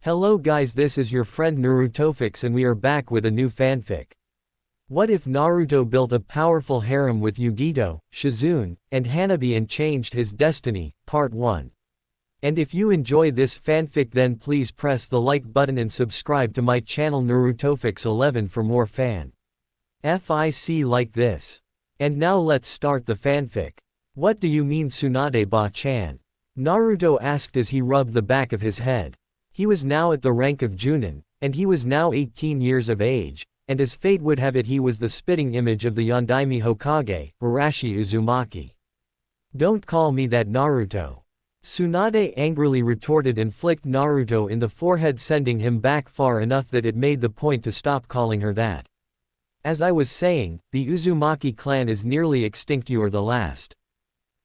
Hello guys, this is your friend Narutofix and we are back with a new fanfic. What if Naruto built a powerful harem with Yugito, Shizune, and Hanabi and changed his destiny? Part 1. And if you enjoy this fanfic then please press the like button and subscribe to my channel Narutofix 11 for more FIC like this. And now let's start the fanfic. What do you mean Tsunade-ba-chan? Naruto asked as he rubbed the back of his head. He was now at the rank of Junin, and he was now 18 years of age, and as fate would have it he was the spitting image of the Yondaime Hokage, Arashi Uzumaki. Don't call me that Naruto. Tsunade angrily retorted and flicked Naruto in the forehead, sending him back far enough that it made the point to stop calling her that. As I was saying, the Uzumaki clan is nearly extinct. You are the last.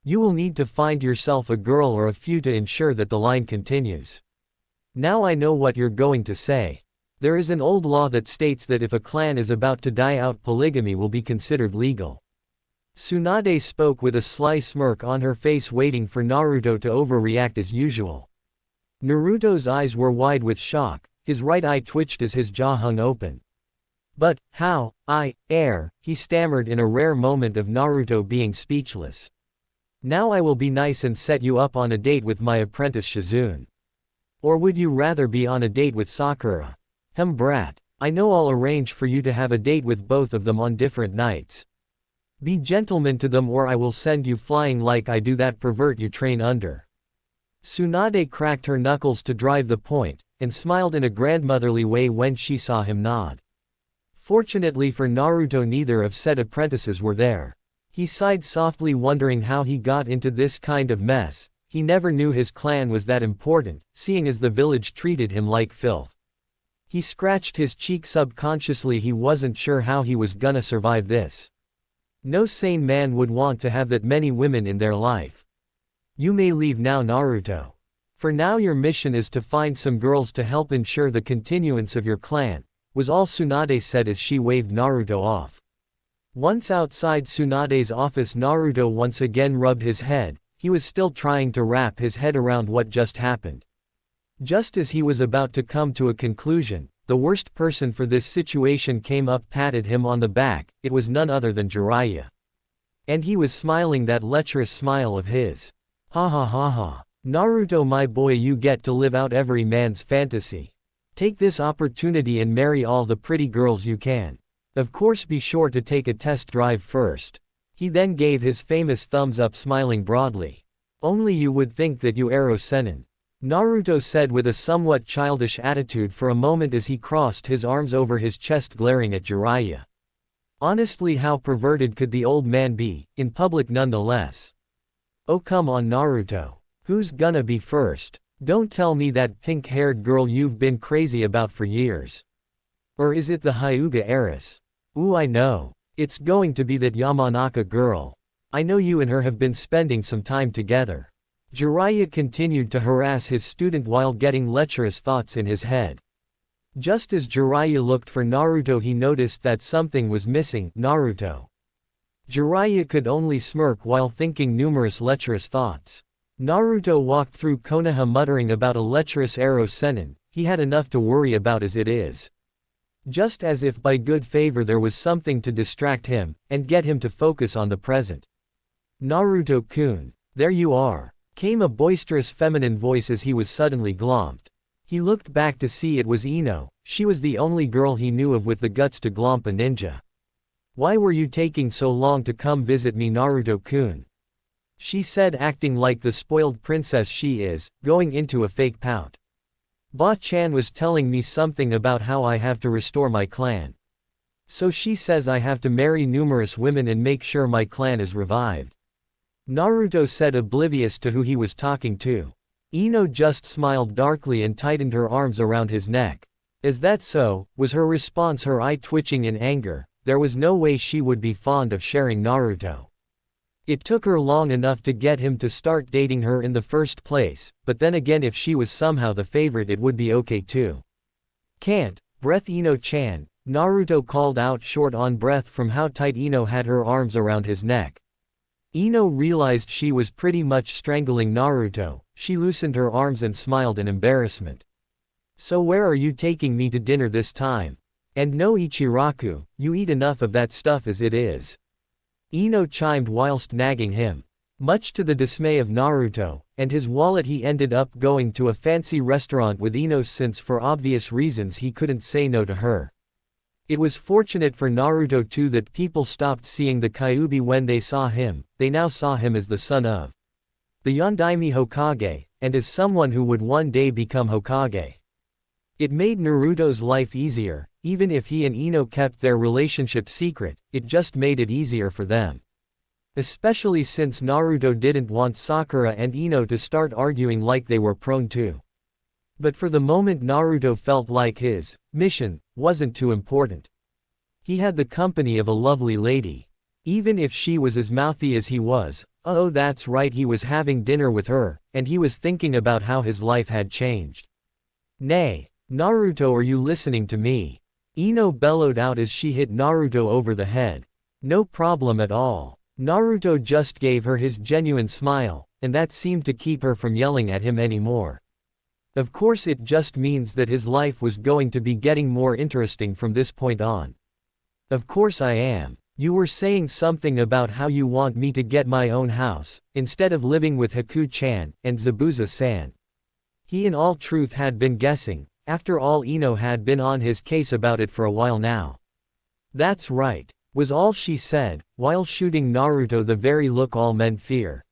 You will need to find yourself a girl or a few to ensure that the line continues. Now I know what you're going to say. There is an old law that states that if a clan is about to die out, polygamy will be considered legal. Tsunade spoke with a sly smirk on her face, waiting for Naruto to overreact as usual. Naruto's eyes were wide with shock, his right eye twitched as his jaw hung open. But, how, he stammered in a rare moment of Naruto being speechless. Now I will be nice and set you up on a date with my apprentice Shizune. Or would you rather be on a date with Sakura? Brat. I know I'll arrange for you to have a date with both of them on different nights. Be gentlemen to them or I will send you flying like I do that pervert you train under. Tsunade cracked her knuckles to drive the point, and smiled in a grandmotherly way when she saw him nod. Fortunately for Naruto, neither of said apprentices were there. He sighed softly, wondering how he got into this kind of mess. He never knew his clan was that important, seeing as the village treated him like filth. He scratched his cheek subconsciously. He wasn't sure how he was gonna survive this. No sane man would want to have that many women in their life. You may leave now, Naruto. For now your mission is to find some girls to help ensure the continuance of your clan, was all Tsunade said as she waved Naruto off. Once outside Tsunade's office, Naruto once again rubbed his head. He was still trying to wrap his head around what just happened. Just as he was about to come to a conclusion, the worst person for this situation came up, patted him on the back. It was none other than Jiraiya. And he was smiling that lecherous smile of his. Ha ha ha ha. Naruto, my boy, you get to live out every man's fantasy. Take this opportunity and marry all the pretty girls you can. Of course, be sure to take a test drive first. He then gave his famous thumbs up, smiling broadly. Only you would think that you Ero Sennin. Naruto said with a somewhat childish attitude for a moment as he crossed his arms over his chest, glaring at Jiraiya. Honestly, how perverted could the old man be, in public nonetheless? Oh come on Naruto. Who's gonna be first? Don't tell me that pink-haired girl you've been crazy about for years. Or is it the Hyuga heiress? Ooh, I know. It's going to be that Yamanaka girl. I know you and her have been spending some time together. Jiraiya continued to harass his student while getting lecherous thoughts in his head. Just as Jiraiya looked for Naruto, he noticed that something was missing. Naruto. Jiraiya could only smirk while thinking numerous lecherous thoughts. Naruto walked through Konoha muttering about a lecherous Ero Sennin. He had enough to worry about as it is. Just as if by good favor there was something to distract him, and get him to focus on the present. Naruto-kun, there you are, came a boisterous feminine voice as he was suddenly glomped. He looked back to see it was Ino. She was the only girl he knew of with the guts to glomp a ninja. Why were you taking so long to come visit me, Naruto-kun? She said, acting like the spoiled princess she is, going into a fake pout. Ba-chan was telling me something about how I have to restore my clan. So she says I have to marry numerous women and make sure my clan is revived. Naruto said, oblivious to who he was talking to. Ino just smiled darkly and tightened her arms around his neck. Is that so? Was her response, her eye twitching in anger. There was no way she would be fond of sharing Naruto. It took her long enough to get him to start dating her in the first place, but then again, if she was somehow the favorite, it would be okay too. Can't, breath Ino-chan, Naruto called out, short on breath from how tight Ino had her arms around his neck. Ino realized she was pretty much strangling Naruto. She loosened her arms and smiled in embarrassment. So where are you taking me to dinner this time? And no Ichiraku, you eat enough of that stuff as it is. Ino chimed whilst nagging him. Much to the dismay of Naruto, and his wallet, he ended up going to a fancy restaurant with Ino since for obvious reasons he couldn't say no to her. It was fortunate for Naruto too that people stopped seeing the Kyuubi when they saw him. They now saw him as the son of the Yondaime Hokage, and as someone who would one day become Hokage. It made Naruto's life easier, even if he and Ino kept their relationship secret, it just made it easier for them. Especially since Naruto didn't want Sakura and Ino to start arguing like they were prone to. But for the moment Naruto felt like his mission wasn't too important. He had the company of a lovely lady. Even if she was as mouthy as he was, oh that's right, he was having dinner with her, and he was thinking about how his life had changed. Nay, Naruto, are you listening to me? Ino bellowed out as she hit Naruto over the head. No problem at all. Naruto just gave her his genuine smile, and that seemed to keep her from yelling at him anymore. Of course it just means that his life was going to be getting more interesting from this point on. Of course I am. You were saying something about how you want me to get my own house, instead of living with Haku-chan and Zabuza-san. He in all truth had been guessing, after all Ino had been on his case about it for a while now. That's right, was all she said, while shooting Naruto the very look all men fear.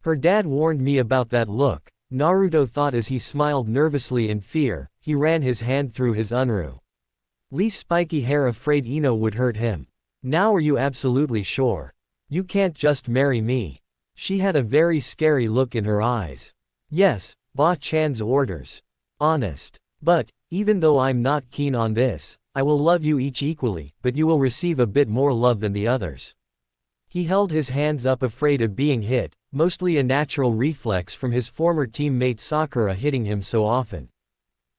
Her dad warned me about that look, Naruto thought as he smiled nervously in fear. He ran his hand through his unruly spiky hair, afraid Ino would hurt him. Now are you absolutely sure? You can't just marry me. She had a very scary look in her eyes. Yes, Ba-chan's orders. Honest. But, even though I'm not keen on this, I will love you each equally, but you will receive a bit more love than the others. He held his hands up, afraid of being hit, mostly a natural reflex from his former teammate Sakura hitting him so often.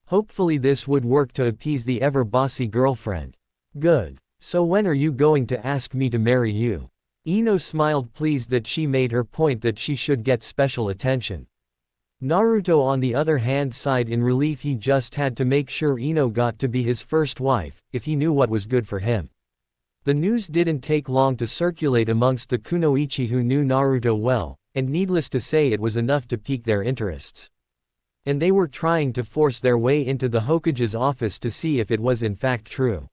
Hopefully this would work to appease the ever-bossy girlfriend. Good. So when are you going to ask me to marry you? Ino smiled, pleased that she made her point that she should get special attention. Naruto on the other hand sighed in relief. He just had to make sure Ino got to be his first wife, if he knew what was good for him. The news didn't take long to circulate amongst the kunoichi who knew Naruto well, and needless to say it was enough to pique their interests. And they were trying to force their way into the Hokage's office to see if it was in fact true.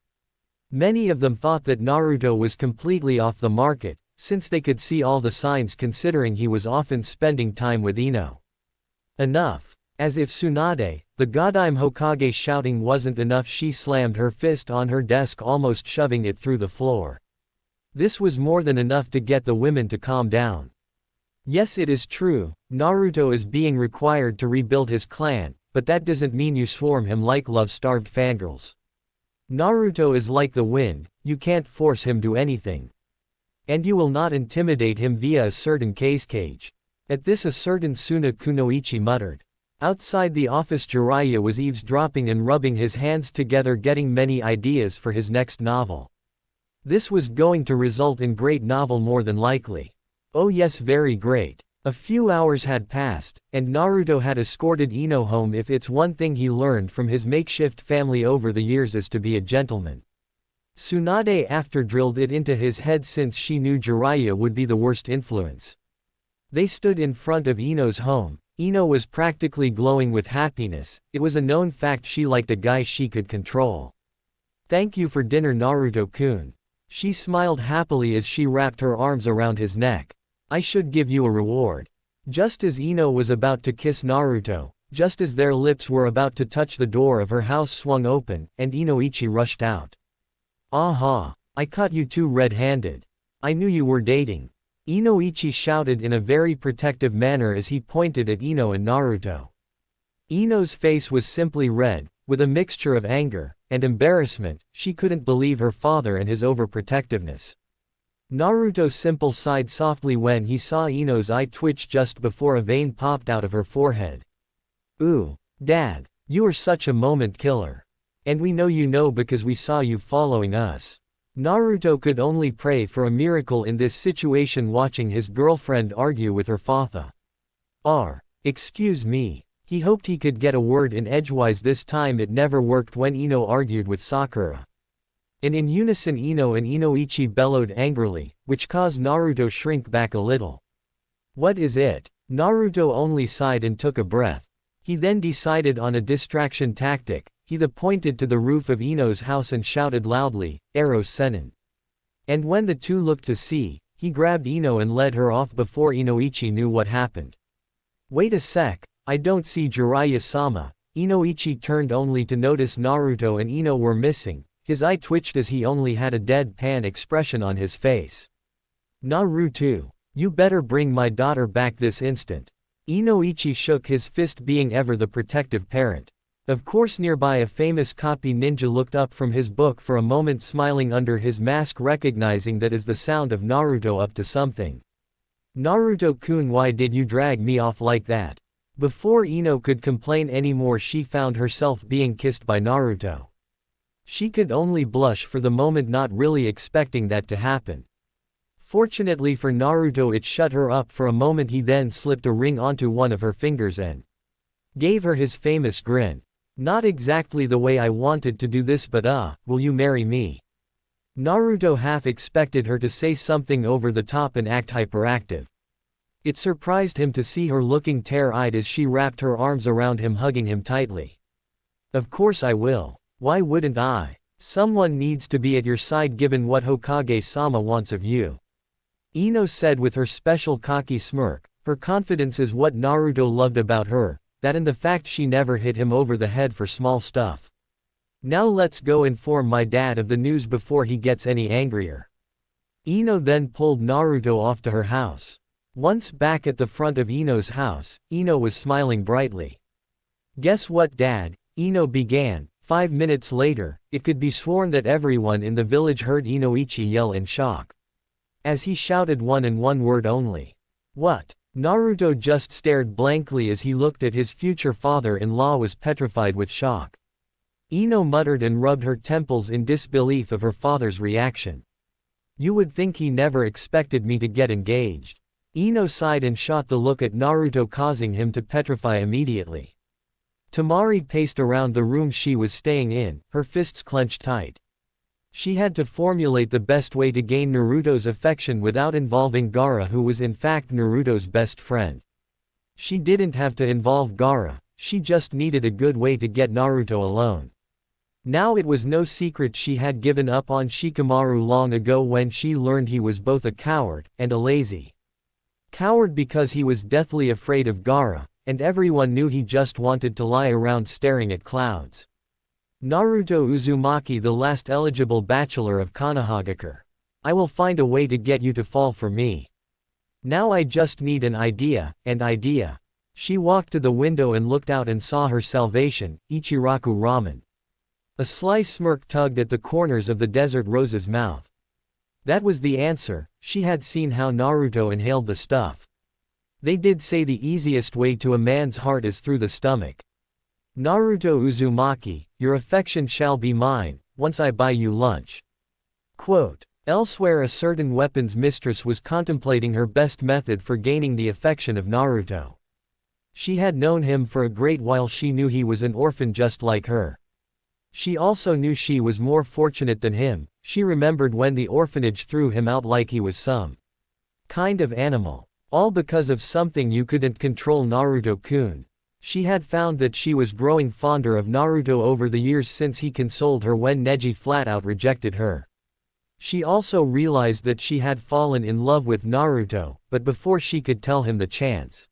Many of them thought that Naruto was completely off the market, since they could see all the signs, considering he was often spending time with Ino. Enough. As if Tsunade, the Godime Hokage, shouting wasn't enough, she slammed her fist on her desk, almost shoving it through the floor. This was more than enough to get the women to calm down. Yes, it is true, Naruto is being required to rebuild his clan, but that doesn't mean you swarm him like love-starved fangirls. Naruto is like the wind, you can't force him to anything. And you will not intimidate him via a certain cage. At this a certain Suna Kunoichi muttered. Outside the office Jiraiya was eavesdropping and rubbing his hands together, getting many ideas for his next novel. This was going to result in great novel, more than likely. Oh yes, very great. A few hours had passed, and Naruto had escorted Ino home. If it's one thing he learned from his makeshift family over the years is to be a gentleman. Tsunade after drilled it into his head, since she knew Jiraiya would be the worst influence. They stood in front of Ino's home. Ino was practically glowing with happiness. It was a known fact she liked a guy she could control. Thank you for dinner, Naruto-kun. She smiled happily as she wrapped her arms around his neck. I should give you a reward. Just as Ino was about to kiss Naruto, just as their lips were about to touch, the door of her house swung open, and Inoichi rushed out. Aha! I caught you two red-handed. I knew you were dating. Inoichi shouted in a very protective manner as he pointed at Ino and Naruto. Ino's face was simply red, with a mixture of anger and embarrassment. She couldn't believe her father and his overprotectiveness. Naruto simple sighed softly when he saw Ino's eye twitch just before a vein popped out of her forehead. Ooh, Dad, you are such a moment killer. And we know you know because we saw you following us. Naruto could only pray for a miracle in this situation, watching his girlfriend argue with her father. Excuse me. He hoped he could get a word in edgewise this time. It never worked when Ino argued with Sakura. And in unison Ino and Inoichi bellowed angrily, which caused Naruto shrink back a little. What is it? Naruto only sighed and took a breath. He then decided on a distraction tactic. He pointed to the roof of Ino's house and shouted loudly, "Eros Senin." And when the two looked to see, he grabbed Ino and led her off before Inoichi knew what happened. Wait a sec, I don't see Jiraiya-sama. Inoichi turned only to notice Naruto and Ino were missing. His eye twitched as he only had a deadpan expression on his face. Naruto, you better bring my daughter back this instant. Inoichi shook his fist, being ever the protective parent. Of course, nearby a famous copy ninja looked up from his book for a moment, smiling under his mask, recognizing that is the sound of Naruto up to something. Naruto-kun, why did you drag me off like that? Before Ino could complain anymore, she found herself being kissed by Naruto. She could only blush for the moment, not really expecting that to happen. Fortunately for Naruto, it shut her up for a moment. He then slipped a ring onto one of her fingers and gave her his famous grin. Not exactly the way I wanted to do this, but will you marry me? Naruto half expected her to say something over the top and act hyperactive. It surprised him to see her looking tear-eyed as she wrapped her arms around him, hugging him tightly. Of course I will. Why wouldn't I? Someone needs to be at your side given what Hokage-sama wants of you. Ino said with her special cocky smirk. Her confidence is what Naruto loved about her, that and the fact she never hit him over the head for small stuff. Now let's go inform my dad of the news before he gets any angrier. Ino then pulled Naruto off to her house. Once back at the front of Ino's house, Ino was smiling brightly. Guess what, Dad? Ino began. 5 minutes later, it could be sworn that everyone in the village heard Inoichi yell in shock. As he shouted one word only. What? Naruto just stared blankly as he looked at his future father-in-law, was petrified with shock. Ino muttered and rubbed her temples in disbelief of her father's reaction. You would think he never expected me to get engaged. Ino sighed and shot the look at Naruto, causing him to petrify immediately. Tamari paced around the room she was staying in, her fists clenched tight. She had to formulate the best way to gain Naruto's affection without involving Gaara, who was in fact Naruto's best friend. She didn't have to involve Gaara, she just needed a good way to get Naruto alone. Now it was no secret she had given up on Shikamaru long ago when she learned he was both a coward and a lazy coward, because he was deathly afraid of Gaara, and everyone knew he just wanted to lie around staring at clouds. Naruto Uzumaki, the last eligible bachelor of Konohagakure. I will find a way to get you to fall for me. Now I just need an idea. She walked to the window and looked out and saw her salvation, Ichiraku Ramen. A sly smirk tugged at the corners of the Desert Rose's mouth. That was the answer. She had seen how Naruto inhaled the stuff. They did say the easiest way to a man's heart is through the stomach. Naruto Uzumaki, your affection shall be mine, once I buy you lunch. Quote. Elsewhere, a certain weapons mistress was contemplating her best method for gaining the affection of Naruto. She had known him for a great while. She knew he was an orphan just like her. She also knew she was more fortunate than him. She remembered when the orphanage threw him out like he was some kind of animal. All because of something you couldn't control, Naruto-kun. She had found that she was growing fonder of Naruto over the years since he consoled her when Neji flat out rejected her. She also realized that she had fallen in love with Naruto, but before she could tell him, the chance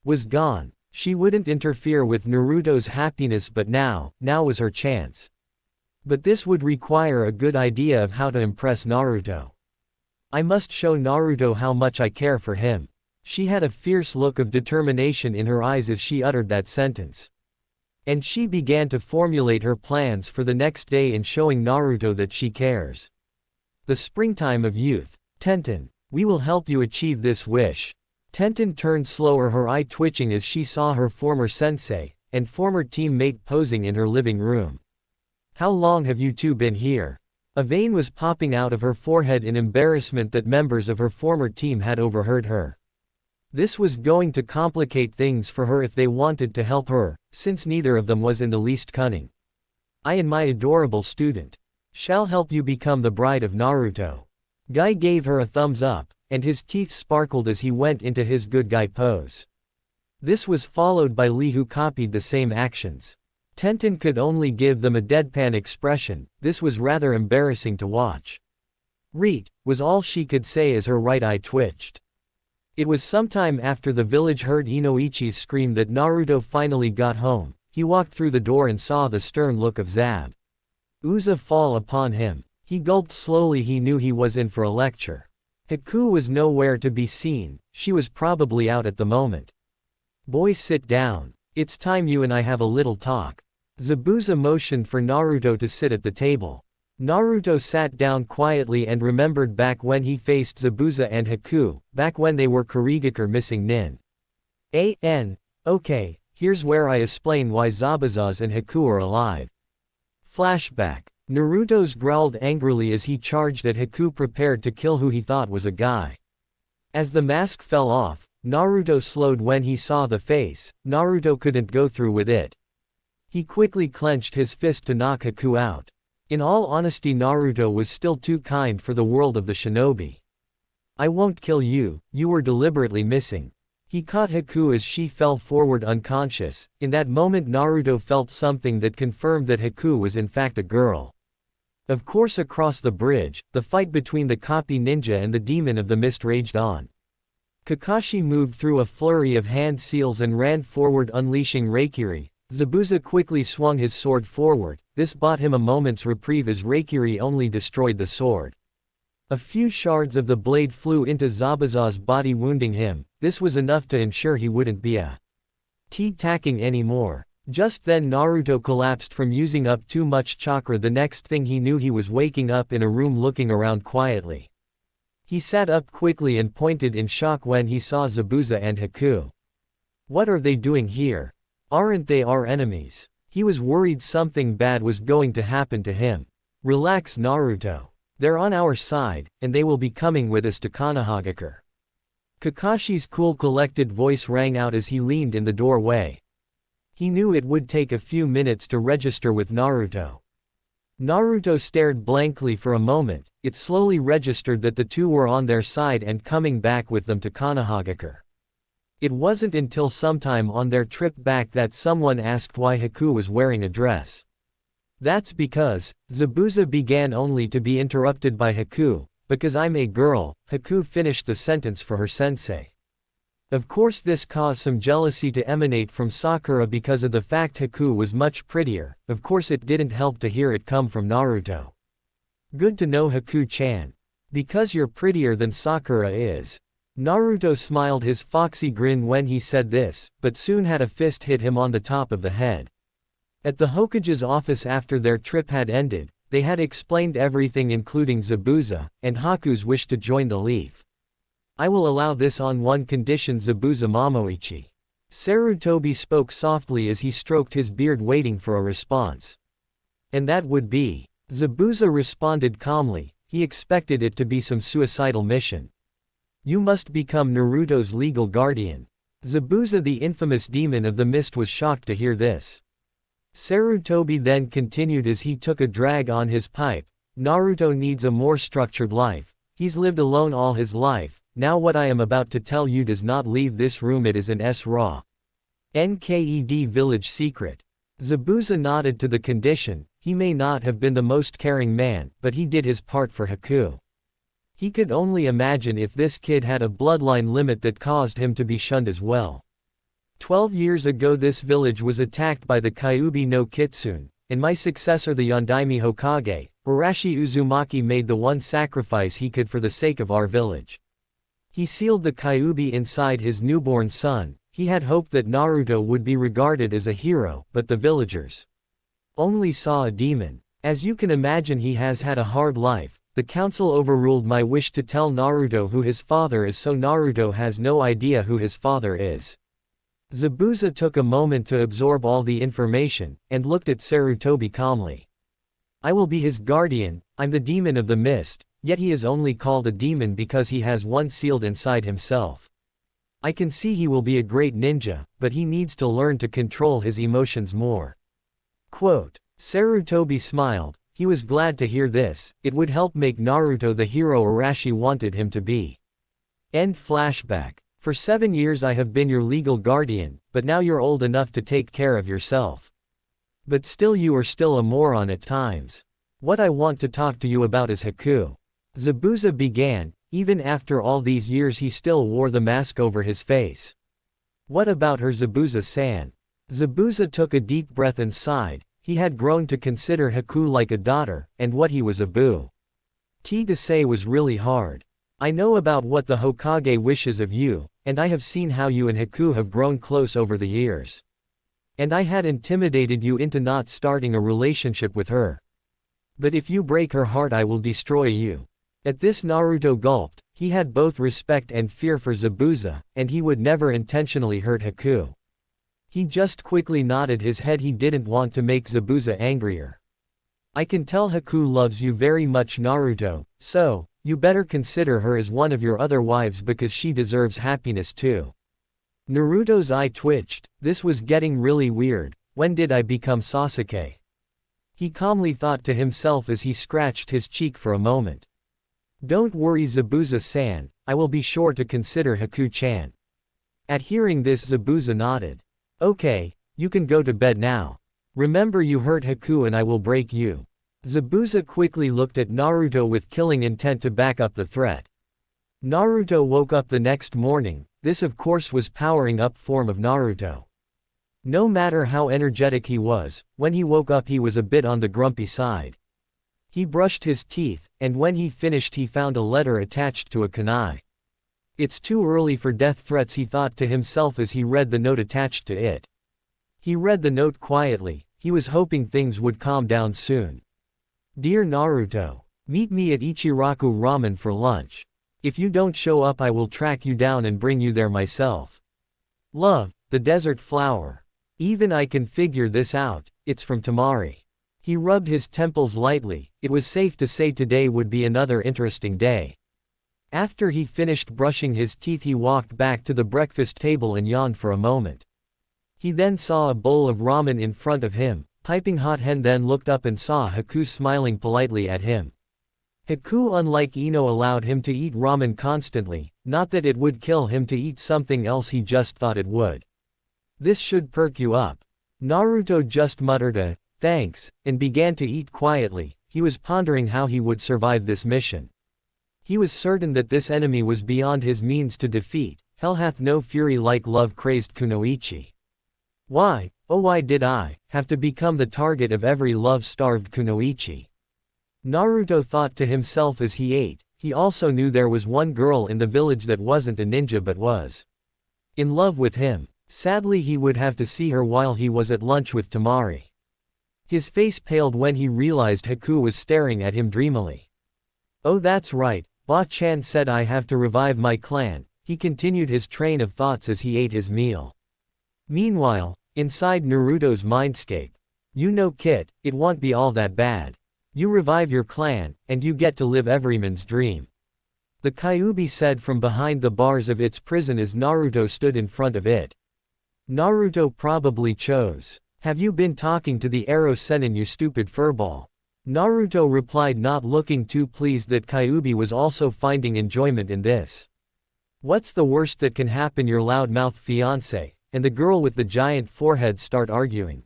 was gone. She wouldn't interfere with Naruto's happiness, but now was her chance. But this would require a good idea of how to impress Naruto. I must show Naruto how much I care for him. She had a fierce look of determination in her eyes as she uttered that sentence. And she began to formulate her plans for the next day in showing Naruto that she cares. The springtime of youth. Tenten, we will help you achieve this wish. Tenten turned slower, her eye twitching as she saw her former sensei and former teammate posing in her living room. How long have you two been here? A vein was popping out of her forehead in embarrassment that members of her former team had overheard her. This was going to complicate things for her if they wanted to help her, since neither of them was in the least cunning. I and my adorable student shall help you become the bride of Naruto. Guy gave her a thumbs up, and his teeth sparkled as he went into his good guy pose. This was followed by Lee, who copied the same actions. Tenten could only give them a deadpan expression. This was rather embarrassing to watch. "Reet," was all she could say as her right eye twitched. It was sometime after the village heard Inoichi's scream that Naruto finally got home. He walked through the door and saw the stern look of Zabuza fall upon him. He gulped slowly. He knew he was in for a lecture. Haku was nowhere to be seen. She was probably out at the moment. "Boys, sit down. It's time you and I have a little talk." Zabuza motioned for Naruto to sit at the table. Naruto sat down quietly and remembered back when he faced Zabuza and Haku, back when they were Kurigakure missing Nin. Okay, here's where I explain why Zabuza and Haku are alive. Flashback. Naruto's growled angrily as he charged at Haku, prepared to kill who he thought was a guy. As the mask fell off, Naruto slowed when he saw the face. Naruto couldn't go through with it. He quickly clenched his fist to knock Haku out. In all honesty, Naruto was still too kind for the world of the shinobi. "I won't kill you, you were deliberately missing." He caught Haku as she fell forward unconscious. In that moment Naruto felt something that confirmed that Haku was in fact a girl. Of course, across the bridge, the fight between the copy ninja and the demon of the mist raged on. Kakashi moved through a flurry of hand seals and ran forward, unleashing Reikiri. Zabuza quickly swung his sword forward. This bought him a moment's reprieve as Reikiri only destroyed the sword. A few shards of the blade flew into Zabuza's body, wounding him. This was enough to ensure he wouldn't be a T-tacking anymore. Just then Naruto collapsed from using up too much chakra. The next thing he knew, he was waking up in a room, looking around quietly. He sat up quickly and pointed in shock when he saw Zabuza and Haku. What are they doing here? Aren't they our enemies? He was worried something bad was going to happen to him. Relax, Naruto. They're on our side, and they will be coming with us to Konohagakure. Kakashi's cool, collected voice rang out as he leaned in the doorway. He knew it would take a few minutes to register with Naruto. Naruto stared blankly for a moment. It slowly registered that the two were on their side and coming back with them to Konohagakure. It wasn't until sometime on their trip back that someone asked why Haku was wearing a dress. "That's because," Zabuza began, only to be interrupted by Haku. "Because I'm a girl," Haku finished the sentence for her sensei. Of course, this caused some jealousy to emanate from Sakura because of the fact Haku was much prettier. Of course, it didn't help to hear it come from Naruto. "Good to know, Haku-chan. Because you're prettier than Sakura is." Naruto smiled his foxy grin when he said this, but soon had a fist hit him on the top of the head. At the Hokage's office after their trip had ended, they had explained everything, including Zabuza and Haku's wish to join the Leaf. "I will allow this on one condition, Zabuza Momoichi." Sarutobi spoke softly as he stroked his beard, waiting for a response. "And that would be?" Zabuza responded calmly. He expected it to be some suicidal mission. "You must become Naruto's legal guardian." Zabuza, the infamous demon of the mist, was shocked to hear this. Sarutobi then continued as he took a drag on his pipe. "Naruto needs a more structured life. He's lived alone all his life. Now what I am about to tell you does not leave this room. It is an S-Raw NKED village secret." Zabuza nodded to the condition. He may not have been the most caring man, but he did his part for Haku. He could only imagine if this kid had a bloodline limit that caused him to be shunned as well. 12 years ago this village was attacked by the Kyuubi no Kitsune, and my successor, the Yondaime Hokage, Arashi Uzumaki, made the one sacrifice he could for the sake of our village. He sealed the Kyuubi inside his newborn son. He had hoped that Naruto would be regarded as a hero, but the villagers only saw a demon. As you can imagine, he has had a hard life. The council overruled my wish to tell Naruto who his father is, so Naruto has no idea who his father is. Zabuza took a moment to absorb all the information, and looked at Sarutobi calmly. "I will be his guardian. I'm the demon of the mist, yet he is only called a demon because he has one sealed inside himself. I can see he will be a great ninja, but he needs to learn to control his emotions more. Quote. Sarutobi smiled. He was glad to hear this, it would help make Naruto the hero Arashi wanted him to be. End flashback. For 7 years I have been your legal guardian, but now you're old enough to take care of yourself. But still you are still a moron at times. What I want to talk to you about is Haku. Zabuza began, even after all these years he still wore the mask over his face. What about her Zabuza-san? Zabuza took a deep breath and sighed. He had grown to consider Haku like a daughter, and what he was a boo. To say was really hard. I know about what the Hokage wishes of you, and I have seen how you and Haku have grown close over the years. And I had intimidated you into not starting a relationship with her. But if you break her heart I will destroy you. At this Naruto gulped. He had both respect and fear for Zabuza, and he would never intentionally hurt Haku. He just quickly nodded his head. He didn't want to make Zabuza angrier. I can tell Haku loves you very much, Naruto, so, you better consider her as one of your other wives because she deserves happiness too. Naruto's eye twitched. This was getting really weird. When did I become Sasuke? He calmly thought to himself as he scratched his cheek for a moment. Don't worry, Zabuza-san, I will be sure to consider Haku-chan. At hearing this, Zabuza nodded. Okay, you can go to bed now. Remember you hurt Haku and I will break you. Zabuza quickly looked at Naruto with killing intent to back up the threat. Naruto woke up the next morning. This of course was powering up form of Naruto. No matter how energetic he was, when he woke up he was a bit on the grumpy side. He brushed his teeth, and when he finished he found a letter attached to a kunai. It's too early for death threats, he thought to himself as he read the note attached to it. He read the note quietly. He was hoping things would calm down soon. Dear Naruto, meet me at Ichiraku Ramen for lunch. If you don't show up I will track you down and bring you there myself. Love, the desert flower. Even I can figure this out, it's from Tamari. He rubbed his temples lightly. It was safe to say today would be another interesting day. After he finished brushing his teeth he walked back to the breakfast table and yawned for a moment. He then saw a bowl of ramen in front of him, piping hot. Hen then looked up and saw Haku smiling politely at him. Haku, unlike Ino, allowed him to eat ramen constantly, not that it would kill him to eat something else, he just thought it would. This should perk you up. Naruto just muttered a thanks, and began to eat quietly. He was pondering how he would survive this mission. He was certain that this enemy was beyond his means to defeat. Hell hath no fury like love-crazed Kunoichi. Why, oh why did I have to become the target of every love-starved Kunoichi? Naruto thought to himself as he ate. He also knew there was one girl in the village that wasn't a ninja but was in love with him. Sadly he would have to see her while he was at lunch with Tamari. His face paled when he realized Haku was staring at him dreamily. Oh that's right. Ba-chan said I have to revive my clan. He continued his train of thoughts as he ate his meal. Meanwhile, inside Naruto's mindscape. You know Kit, it won't be all that bad. You revive your clan, and you get to live everyman's dream. The Kyuubi said from behind the bars of its prison as Naruto stood in front of it. Naruto probably chose. Have you been talking to the Arrow Sennin, you stupid furball? Naruto replied, not looking too pleased that Kyuubi was also finding enjoyment in this. What's the worst that can happen? Your loudmouth fiancé and the girl with the giant forehead start arguing.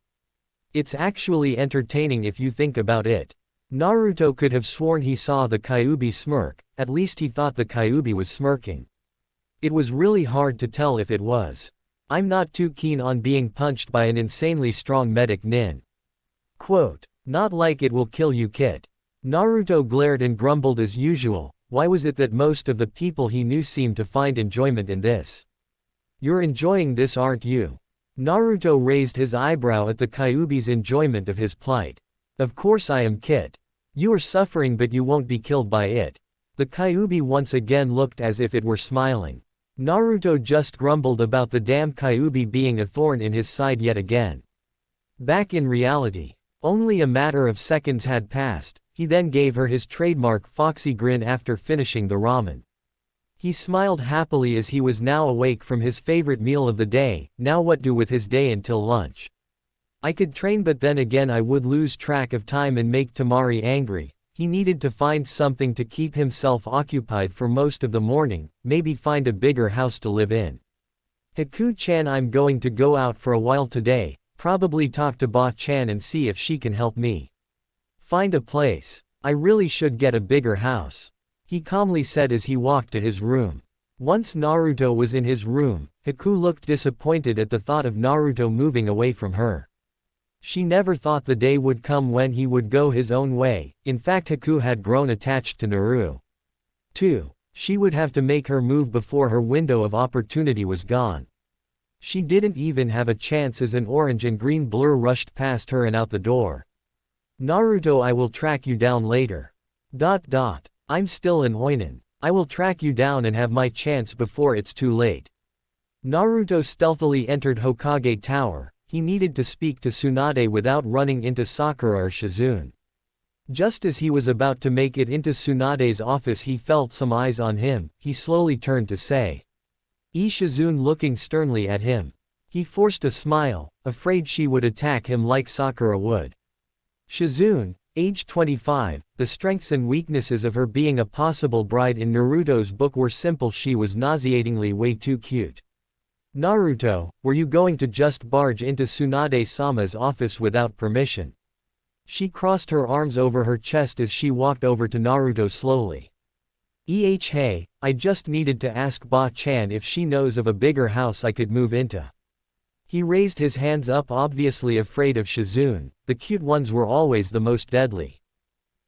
It's actually entertaining if you think about it. Naruto could have sworn he saw the Kyuubi smirk, at least he thought the Kyuubi was smirking. It was really hard to tell if it was. I'm not too keen on being punched by an insanely strong medic nin. Quote. Not like it will kill you, Kit. Naruto glared and grumbled as usual. Why was it that most of the people he knew seemed to find enjoyment in this? You're enjoying this, aren't you? Naruto raised his eyebrow at the Kyuubi's enjoyment of his plight. Of course I am, Kit. You are suffering but you won't be killed by it. The Kyuubi once again looked as if it were smiling. Naruto just grumbled about the damn Kyuubi being a thorn in his side yet again. Back in reality. Only a matter of seconds had passed. He then gave her his trademark foxy grin after finishing the ramen. He smiled happily as he was now awake from his favorite meal of the day. Now what do with his day until lunch? I could train, but then again I would lose track of time and make Tamari angry. He needed to find something to keep himself occupied for most of the morning, maybe find a bigger house to live in. Haku-chan, I'm going to go out for a while today, probably talk to Ba-chan and see if she can help me find a place. I really should get a bigger house, he calmly said as he walked to his room. Once Naruto was in his room, Haku looked disappointed at the thought of Naruto moving away from her. She never thought the day would come when he would go his own way. In fact, Haku had grown attached to Naruto. Too. She would have to make her move before her window of opportunity was gone. She didn't even have a chance as an orange and green blur rushed past her and out the door. Naruto, I will track you down later. I'm still in Oinen. I will track you down and have my chance before it's too late. Naruto stealthily entered Hokage Tower. He needed to speak to Tsunade without running into Sakura or Shizune. Just as he was about to make it into Tsunade's office, he felt some eyes on him. He slowly turned to say, Shizune, looking sternly at him. He forced a smile, afraid she would attack him like Sakura would. Shizune, age 25, the strengths and weaknesses of her being a possible bride in Naruto's book were simple. She was nauseatingly way too cute. Naruto, were you going to just barge into Tsunade-sama's office without permission? She crossed her arms over her chest as she walked over to Naruto slowly. Hey, I just needed to ask Ba-chan if she knows of a bigger house I could move into. He raised his hands up, obviously afraid of Shizune. The cute ones were always the most deadly.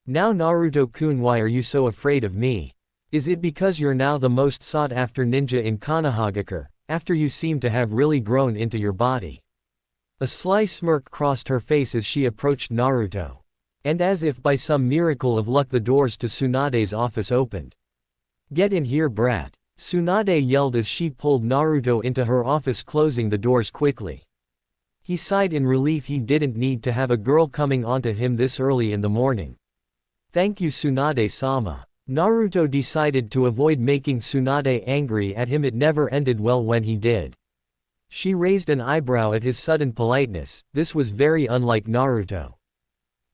Now Naruto-kun, why are you so afraid of me? Is it because you're now the most sought-after ninja in Konohagakure, after you seem to have really grown into your body? A sly smirk crossed her face as she approached Naruto. And as if by some miracle of luck, the doors to Tsunade's office opened. Get in here, brat, Tsunade yelled as she pulled Naruto into her office, closing the doors quickly. He sighed in relief. He didn't need to have a girl coming onto him this early in the morning. Thank you, Tsunade-sama. Naruto decided to avoid making Tsunade angry at him. It never ended well when he did. She raised an eyebrow at his sudden politeness. This was very unlike Naruto.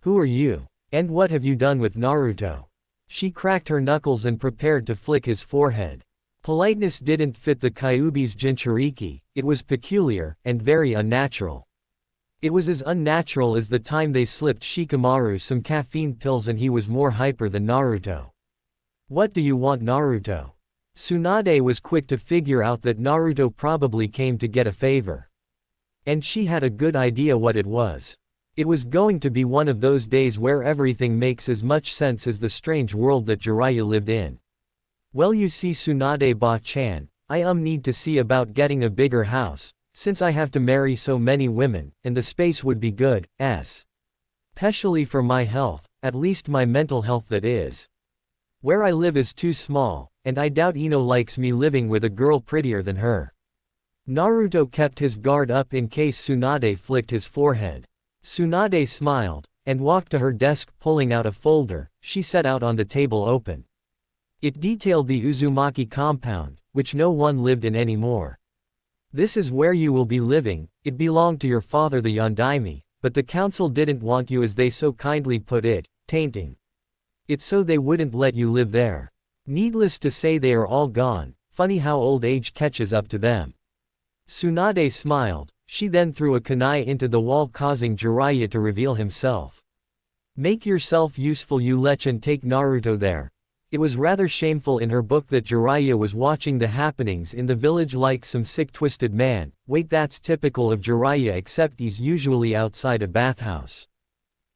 Who are you? And what have you done with Naruto? She cracked her knuckles and prepared to flick his forehead. Politeness didn't fit the Kyuubi's Jinchuriki. It was peculiar, and very unnatural. It was as unnatural as the time they slipped Shikamaru some caffeine pills and he was more hyper than Naruto. What do you want, Naruto? Tsunade was quick to figure out that Naruto probably came to get a favor. And she had a good idea what it was. It was going to be one of those days where everything makes as much sense as the strange world that Jiraiya lived in. Well, you see, Tsunade Ba-chan, I need to see about getting a bigger house, since I have to marry so many women, and the space would be good, especially for my health, at least my mental health, that is. Where I live is too small, and I doubt Ino likes me living with a girl prettier than her. Naruto kept his guard up in case Tsunade flicked his forehead. Tsunade smiled, and walked to her desk, pulling out a folder. She set out on the table open. It detailed the Uzumaki compound, which no one lived in anymore. This is where you will be living. It belonged to your father, the Yondaime, but the council didn't want you, as they so kindly put it, tainting it, so they wouldn't let you live there. Needless to say, they are all gone. Funny how old age catches up to them. Tsunade smiled. She then threw a kunai into the wall, causing Jiraiya to reveal himself. Make yourself useful, you lech, and take Naruto there. It was rather shameful in her book that Jiraiya was watching the happenings in the village like some sick, twisted man. Wait, that's typical of Jiraiya, except he's usually outside a bathhouse.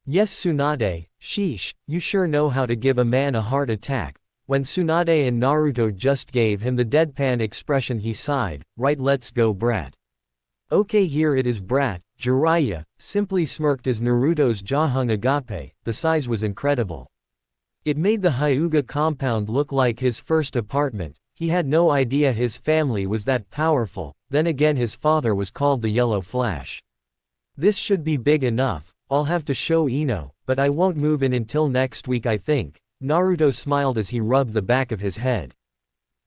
Yes, Tsunade, sheesh, you sure know how to give a man a heart attack. When Tsunade and Naruto just gave him the deadpan expression, he sighed. Right, let's go, brat. Okay, here it is, brat. Jiraiya simply smirked as Naruto's jaw hung agape. The size was incredible. It made the Hyuga compound look like his first apartment. He had no idea his family was that powerful. Then again, his father was called the Yellow Flash. This should be big enough. I'll have to show Ino, but I won't move in until next week, I think. Naruto smiled as he rubbed the back of his head.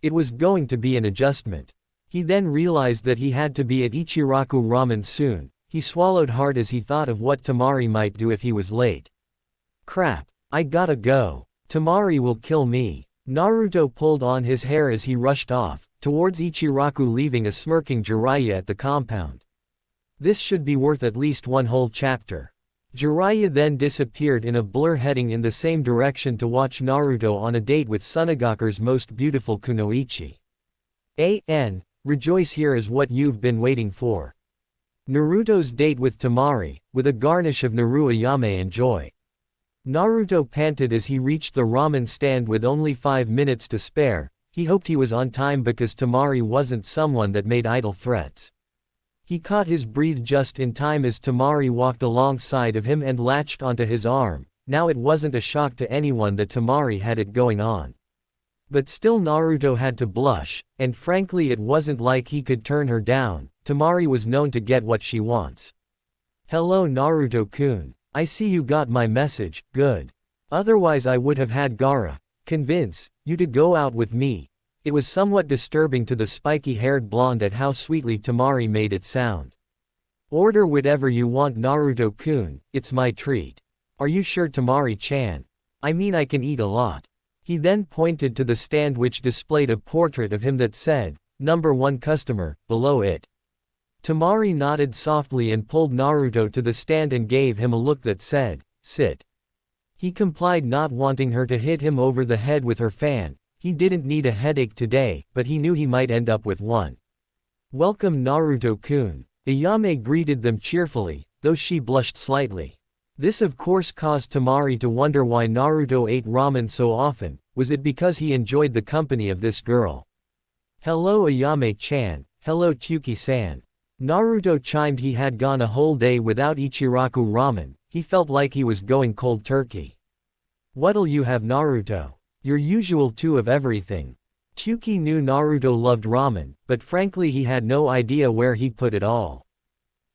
It was going to be an adjustment. He then realized that he had to be at Ichiraku Ramen soon. He swallowed hard as he thought of what Tamari might do if he was late. Crap. I gotta go. Tamari will kill me. Naruto pulled on his hair as he rushed off, towards Ichiraku, leaving a smirking Jiraiya at the compound. This should be worth at least one whole chapter. Jiraiya then disappeared in a blur, heading in the same direction to watch Naruto on a date with Tsunagaku's most beautiful kunoichi. Rejoice, here is what you've been waiting for. Naruto's date with Tamari, with a garnish of Naru Ayame and joy. Naruto panted as he reached the ramen stand with only 5 minutes to spare. He hoped he was on time because Tamari wasn't someone that made idle threats. He caught his breath just in time as Tamari walked alongside of him and latched onto his arm. Now it wasn't a shock to anyone that Tamari had it going on. But still Naruto had to blush, and frankly it wasn't like he could turn her down. Tamari was known to get what she wants. Hello Naruto-kun. I see you got my message, good. Otherwise I would have had Gaara convince you to go out with me. It was somewhat disturbing to the spiky-haired blonde at how sweetly Tamari made it sound. Order whatever you want Naruto-kun, it's my treat. Are you sure Tamari-chan? I mean I can eat a lot. He then pointed to the stand which displayed a portrait of him that said, "Number 1 customer," below it. Tamari nodded softly and pulled Naruto to the stand and gave him a look that said, "Sit." He complied, not wanting her to hit him over the head with her fan. He didn't need a headache today, but he knew he might end up with one. Welcome Naruto-kun. Ayame greeted them cheerfully, though she blushed slightly. This of course caused Tamari to wonder why Naruto ate ramen so often. Was it because he enjoyed the company of this girl? Hello Ayame-chan, hello Tyuki-san. Naruto chimed. He had gone a whole day without Ichiraku ramen. He felt like he was going cold turkey. What'll you have Naruto? Your usual 2 of everything. Tyuki knew Naruto loved ramen, but frankly he had no idea where he put it all.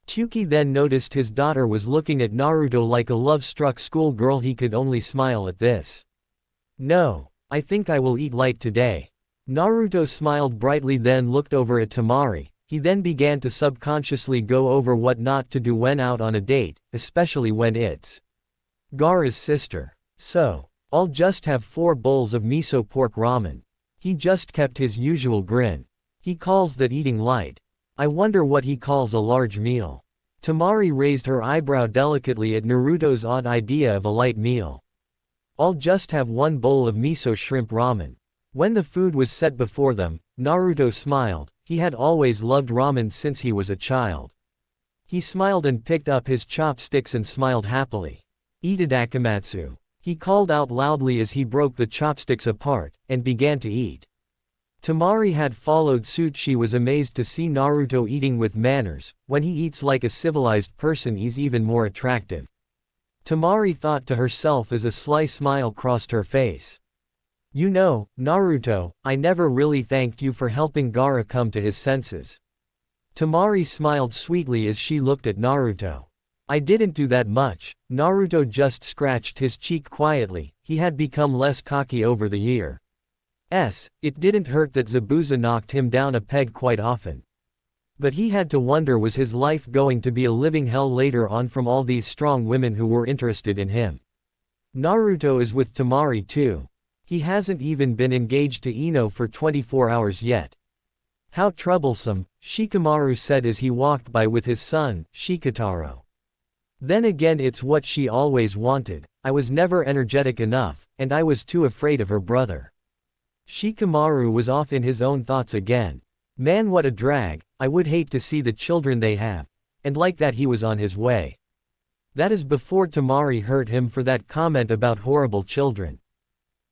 Tyuki then noticed his daughter was looking at Naruto like a love-struck schoolgirl. He could only smile at this. No, I think I will eat light today. Naruto smiled brightly, then looked over at Tamari. He then began to subconsciously go over what not to do when out on a date, especially when it's Gaara's sister. So, I'll just have 4 bowls of miso pork ramen. He just kept his usual grin. He calls that eating light. I wonder what he calls a large meal. Tamari raised her eyebrow delicately at Naruto's odd idea of a light meal. I'll just have 1 bowl of miso shrimp ramen. When the food was set before them, Naruto smiled. He had always loved ramen since he was a child. He smiled and picked up his chopsticks and smiled happily. Itadakimasu. He called out loudly as he broke the chopsticks apart, and began to eat. Tamari had followed suit. She was amazed to see Naruto eating with manners. When he eats like a civilized person, he's even more attractive. Tamari thought to herself as a sly smile crossed her face. You know, Naruto, I never really thanked you for helping Gaara come to his senses. Tamari smiled sweetly as she looked at Naruto. I didn't do that much. Naruto just scratched his cheek quietly. He had become less cocky over the years. It didn't hurt that Zabuza knocked him down a peg quite often. But he had to wonder, was his life going to be a living hell later on from all these strong women who were interested in him? Naruto is with Tamari too. He hasn't even been engaged to Ino for 24 hours yet. How troublesome, Shikamaru said as he walked by with his son, Shikotaro. Then again, it's what she always wanted. I was never energetic enough, and I was too afraid of her brother. Shikamaru was off in his own thoughts again. Man, what a drag. I would hate to see the children they have. And like that he was on his way. That is before Tamari hurt him for that comment about horrible children.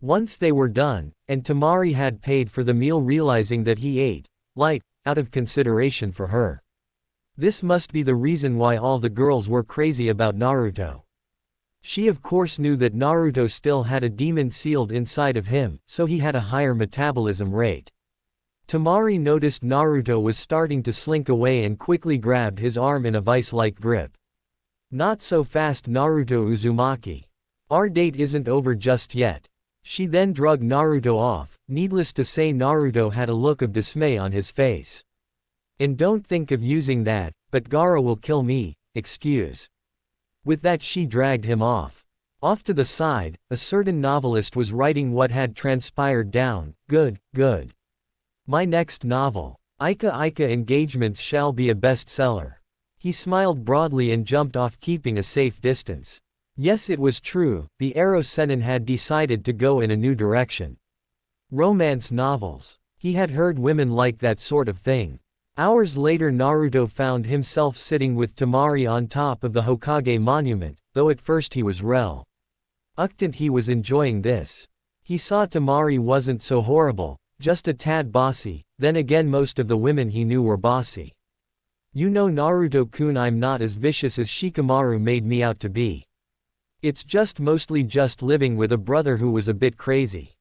Once they were done, and Tamari had paid for the meal, realizing that he ate light out of consideration for her. This must be the reason why all the girls were crazy about Naruto. She of course knew that Naruto still had a demon sealed inside of him, so he had a higher metabolism rate. Tamari noticed Naruto was starting to slink away and quickly grabbed his arm in a vice-like grip. Not so fast Naruto Uzumaki. Our date isn't over just yet. She then drugged Naruto off. Needless to say, Naruto had a look of dismay on his face. And don't think of using that, but Gaara will kill me, excuse. With that she dragged him off. Off to the side, a certain novelist was writing what had transpired down. Good, good. My next novel, Ika Ika Engagements, shall be a bestseller. He smiled broadly and jumped off, keeping a safe distance. Yes, it was true, the Ero Seinen had decided to go in a new direction. Romance novels. He had heard women like that sort of thing. Hours later Naruto found himself sitting with Temari on top of the Hokage monument, though at first he was reluctant. He was enjoying this. He saw Temari wasn't so horrible, just a tad bossy. Then again, most of the women he knew were bossy. You know, Naruto-kun, I'm not as vicious as Shikamaru made me out to be. It's just mostly just living with a brother who was a bit crazy.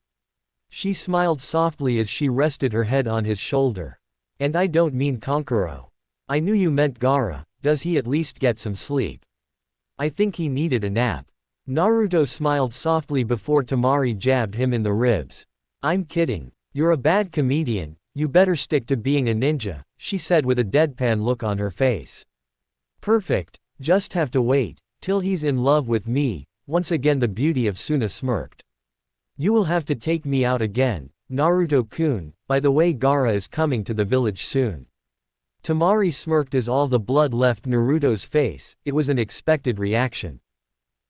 She smiled softly as she rested her head on his shoulder. And I don't mean Kankuro. I knew you meant Gaara. Does he at least get some sleep? I think he needed a nap. Naruto smiled softly before Temari jabbed him in the ribs. I'm kidding. You're a bad comedian, you better stick to being a ninja, she said with a deadpan look on her face. Perfect, just have to wait till he's in love with me. Once again the beauty of Suna smirked. You will have to take me out again, Naruto-kun. By the way, Gaara is coming to the village soon. Temari smirked as all the blood left Naruto's face. It was an expected reaction.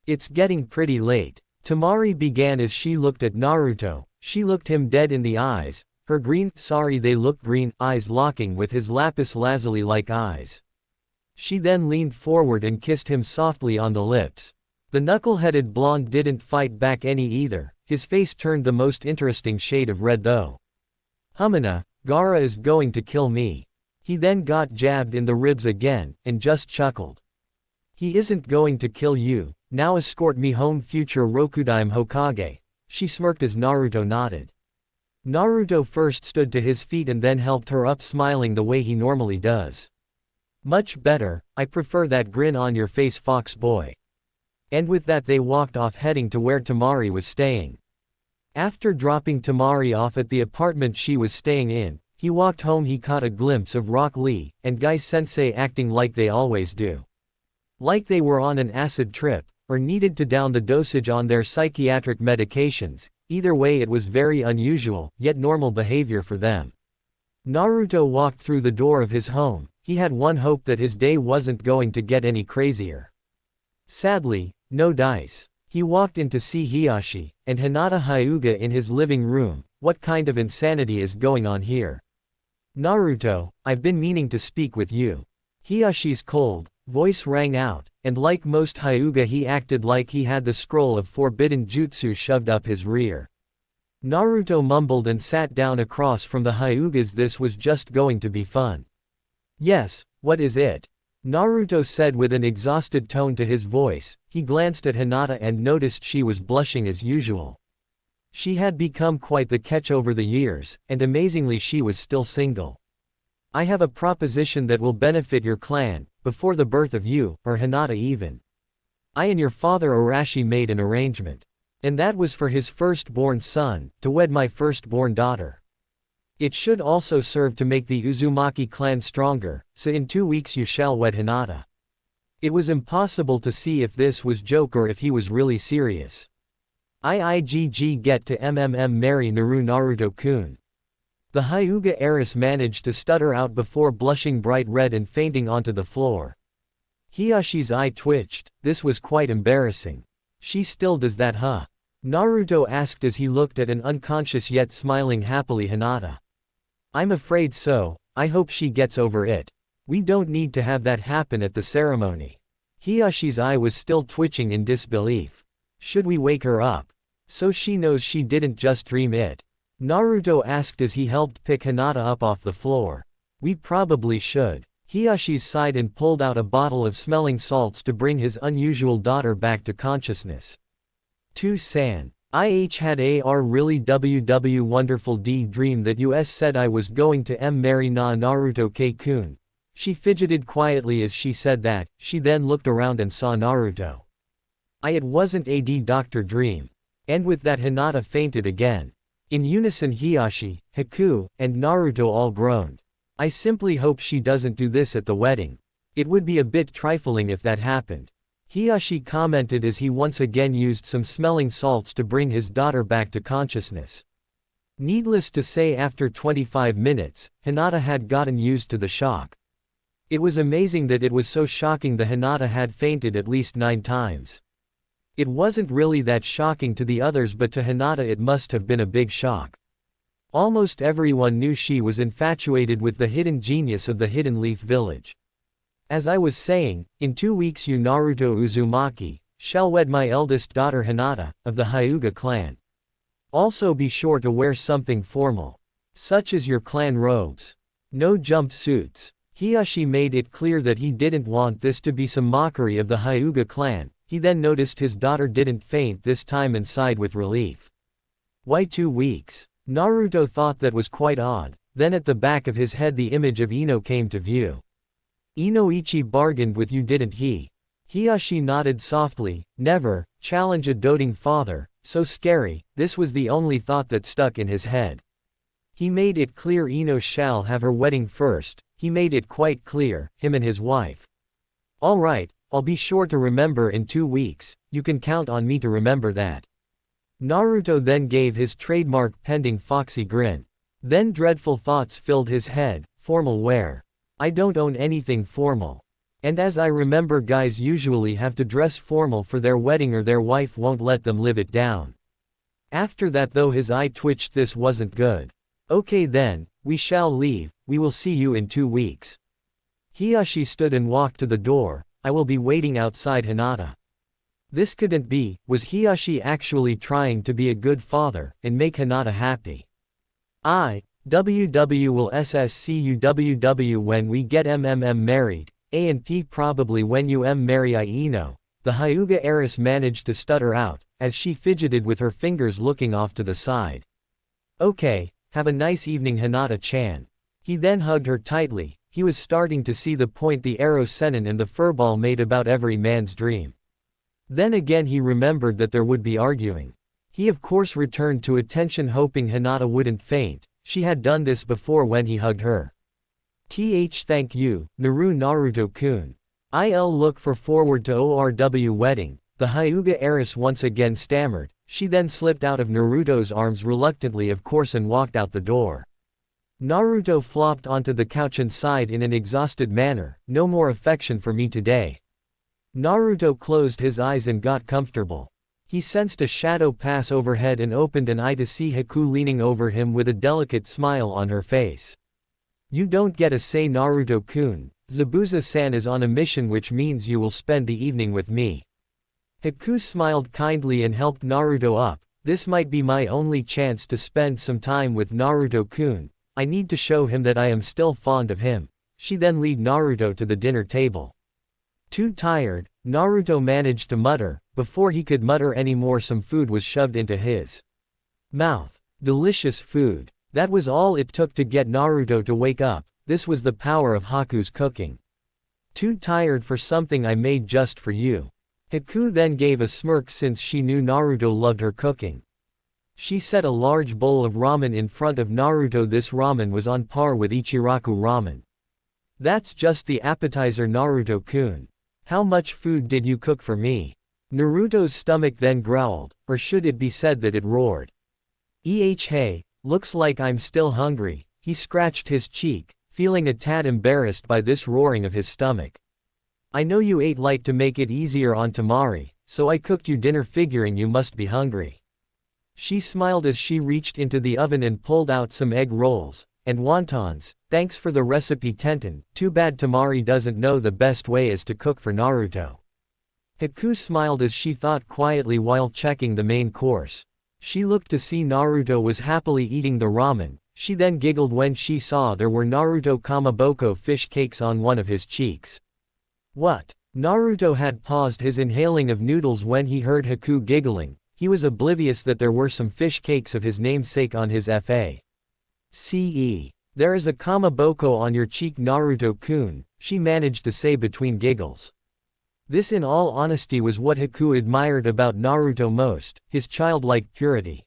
It's getting pretty late, Temari began as she looked at Naruto. She looked him dead in the eyes, her they looked green, eyes locking with his lapis lazuli-like eyes. She then leaned forward and kissed him softly on the lips. The knuckle-headed blonde didn't fight back any either, his face turned the most interesting shade of red though. Humana, Gaara is going to kill me. He then got jabbed in the ribs again, and just chuckled. He isn't going to kill you, now escort me home, future Rokudime Hokage. She smirked as Naruto nodded. Naruto first stood to his feet and then helped her up, smiling the way he normally does. Much better, I prefer that grin on your face, fox boy. And with that they walked off, heading to where Temari was staying. After dropping Temari off at the apartment she was staying in, he walked home. He caught a glimpse of Rock Lee and Guy Sensei acting like they always do. Like they were on an acid trip, or needed to down the dosage on their psychiatric medications. Either way it was very unusual, yet normal behavior for them. Naruto walked through the door of his home. He had one hope, that his day wasn't going to get any crazier. Sadly, no dice. He walked in to see Hiyashi and Hinata Hyuga in his living room. What kind of insanity is going on here? Naruto, I've been meaning to speak with you. Hiyashi's cold voice rang out, and like most Hyuga he acted like he had the scroll of forbidden jutsu shoved up his rear. Naruto mumbled and sat down across from the Hyugas. This was just going to be fun. Yes, what is it? Naruto said with an exhausted tone to his voice. He glanced at Hinata and noticed she was blushing as usual. She had become quite the catch over the years, and amazingly she was still single. I have a proposition that will benefit your clan, before the birth of you, or Hinata even. I and your father Arashi made an arrangement. And that was for his firstborn son, to wed my firstborn daughter. It should also serve to make the Uzumaki clan stronger, so in 2 weeks you shall wed Hinata. It was impossible to see if this was joke or if he was really serious. IIGG get to marry Naruto-kun. The Hyuga heiress managed to stutter out before blushing bright red and fainting onto the floor. Hiyashi's eye twitched. This was quite embarrassing. She still does that, huh? Naruto asked as he looked at an unconscious yet smiling happily Hinata. I'm afraid so. I hope she gets over it. We don't need to have that happen at the ceremony. Hiyashi's eye was still twitching in disbelief. Should we wake her up? So she knows she didn't just dream it. Naruto asked as he helped pick Hinata up off the floor. We probably should. Hiyashi sighed and pulled out a bottle of smelling salts to bring his unusual daughter back to consciousness. To-san. I had a really wonderful dream that US said I was going to marry Naruto K-kun. She fidgeted quietly as she said that. She then looked around and saw Naruto. It wasn't a doctor dream. And with that Hinata fainted again. In unison Hiyashi, Haku, and Naruto all groaned. I simply hope she doesn't do this at the wedding. It would be a bit trifling if that happened. Hiyashi commented as he once again used some smelling salts to bring his daughter back to consciousness. Needless to say, after 25 minutes, Hinata had gotten used to the shock. It was amazing that it was so shocking the Hinata had fainted at least 9 times. It wasn't really that shocking to the others, but to Hinata it must have been a big shock. Almost everyone knew she was infatuated with the hidden genius of the Hidden Leaf Village. As I was saying, in 2 weeks you Naruto Uzumaki shall wed my eldest daughter Hinata, of the Hyuga clan. Also be sure to wear something formal. Such as your clan robes. No jumpsuits. Hiyashi made it clear that he didn't want this to be some mockery of the Hyuga clan. He then noticed his daughter didn't faint this time and sighed with relief. Why 2 weeks? Naruto thought that was quite odd. Then at the back of his head the image of Ino came to view. Inoichi bargained with you, didn't he? Hiyashi nodded softly. Never. Challenge a doting father. So scary. This was the only thought that stuck in his head. He made it clear Ino shall have her wedding first. He made it quite clear, him and his wife. Alright, I'll be sure to remember in 2 weeks. You can count on me to remember that. Naruto then gave his trademark pending foxy grin. Then dreadful thoughts filled his head. Formal wear. I don't own anything formal. And as I remember, guys usually have to dress formal for their wedding or their wife won't let them live it down. After that though his eye twitched, this wasn't good. Okay then, we shall leave, we will see you in 2 weeks. Hiyashi stood and walked to the door. I will be waiting outside Hinata. This couldn't be. Was Hiyashi actually trying to be a good father, and make Hinata happy? WW will SSCUWW when we get married. A&P probably when you marry Ino. The Hyuga heiress managed to stutter out, as she fidgeted with her fingers looking off to the side. Okay, have a nice evening Hinata-chan. He then hugged her tightly. He was starting to see the point the arrow senin and the furball made about every man's dream. Then again he remembered that there would be arguing. He of course returned to attention hoping Hinata wouldn't faint. She had done this before when he hugged her. Thank you, Naruto-kun. I'll look forward to ORW wedding, the Hyuga heiress once again stammered. She then slipped out of Naruto's arms reluctantly of course and walked out the door. Naruto flopped onto the couch and sighed in an exhausted manner. No more affection for me today. Naruto closed his eyes and got comfortable. He sensed a shadow pass overhead and opened an eye to see Haku leaning over him with a delicate smile on her face. You don't get a say Naruto-kun. Zabuza-san is on a mission, which means you will spend the evening with me. Haku smiled kindly and helped Naruto up. This might be my only chance to spend some time with Naruto-kun. I need to show him that I am still fond of him. She then led Naruto to the dinner table. Too tired, Naruto managed to mutter. Before he could mutter anymore, some food was shoved into his mouth. Delicious food. That was all it took to get Naruto to wake up. This was the power of Haku's cooking. Too tired for something I made just for you. Haku then gave a smirk since she knew Naruto loved her cooking. She set a large bowl of ramen in front of Naruto. This ramen was on par with Ichiraku ramen. That's just the appetizer Naruto-kun. How much food did you cook for me? Naruto's stomach then growled, or should it be said that it roared. Hey, looks like I'm still hungry. He scratched his cheek, feeling a tad embarrassed by this roaring of his stomach. I know you ate light to make it easier on Tamari, so I cooked you dinner figuring you must be hungry. She smiled as she reached into the oven and pulled out some egg rolls and wontons. Thanks for the recipe Tenten. Too bad Tamari doesn't know the best way is to cook for Naruto. Haku smiled as she thought quietly while checking the main course. She looked to see Naruto was happily eating the ramen. She then giggled when she saw there were Naruto Kamaboko fish cakes on one of his cheeks. What? Naruto had paused his inhaling of noodles when he heard Haku giggling. He was oblivious that there were some fish cakes of his namesake on his face. There is a kamaboko on your cheek Naruto-kun, she managed to say between giggles. This in all honesty was what Haku admired about Naruto most, his childlike purity.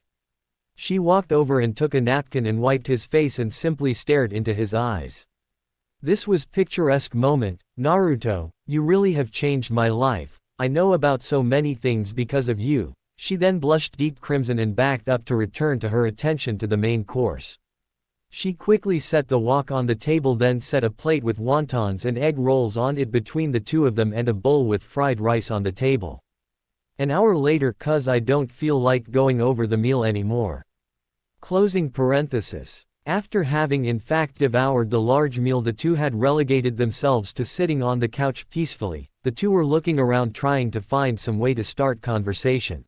She walked over and took a napkin and wiped his face and simply stared into his eyes. This was picturesque moment. Naruto, you really have changed my life. I know about so many things because of you. She then blushed deep crimson and backed up to return to her attention to the main course. She quickly set the wok on the table, then set a plate with wontons and egg rolls on it between the two of them and a bowl with fried rice on the table. An hour later, cuz I don't feel like going over the meal anymore. Closing parenthesis. After having in fact devoured the large meal, the two had relegated themselves to sitting on the couch peacefully. The two were looking around trying to find some way to start conversation.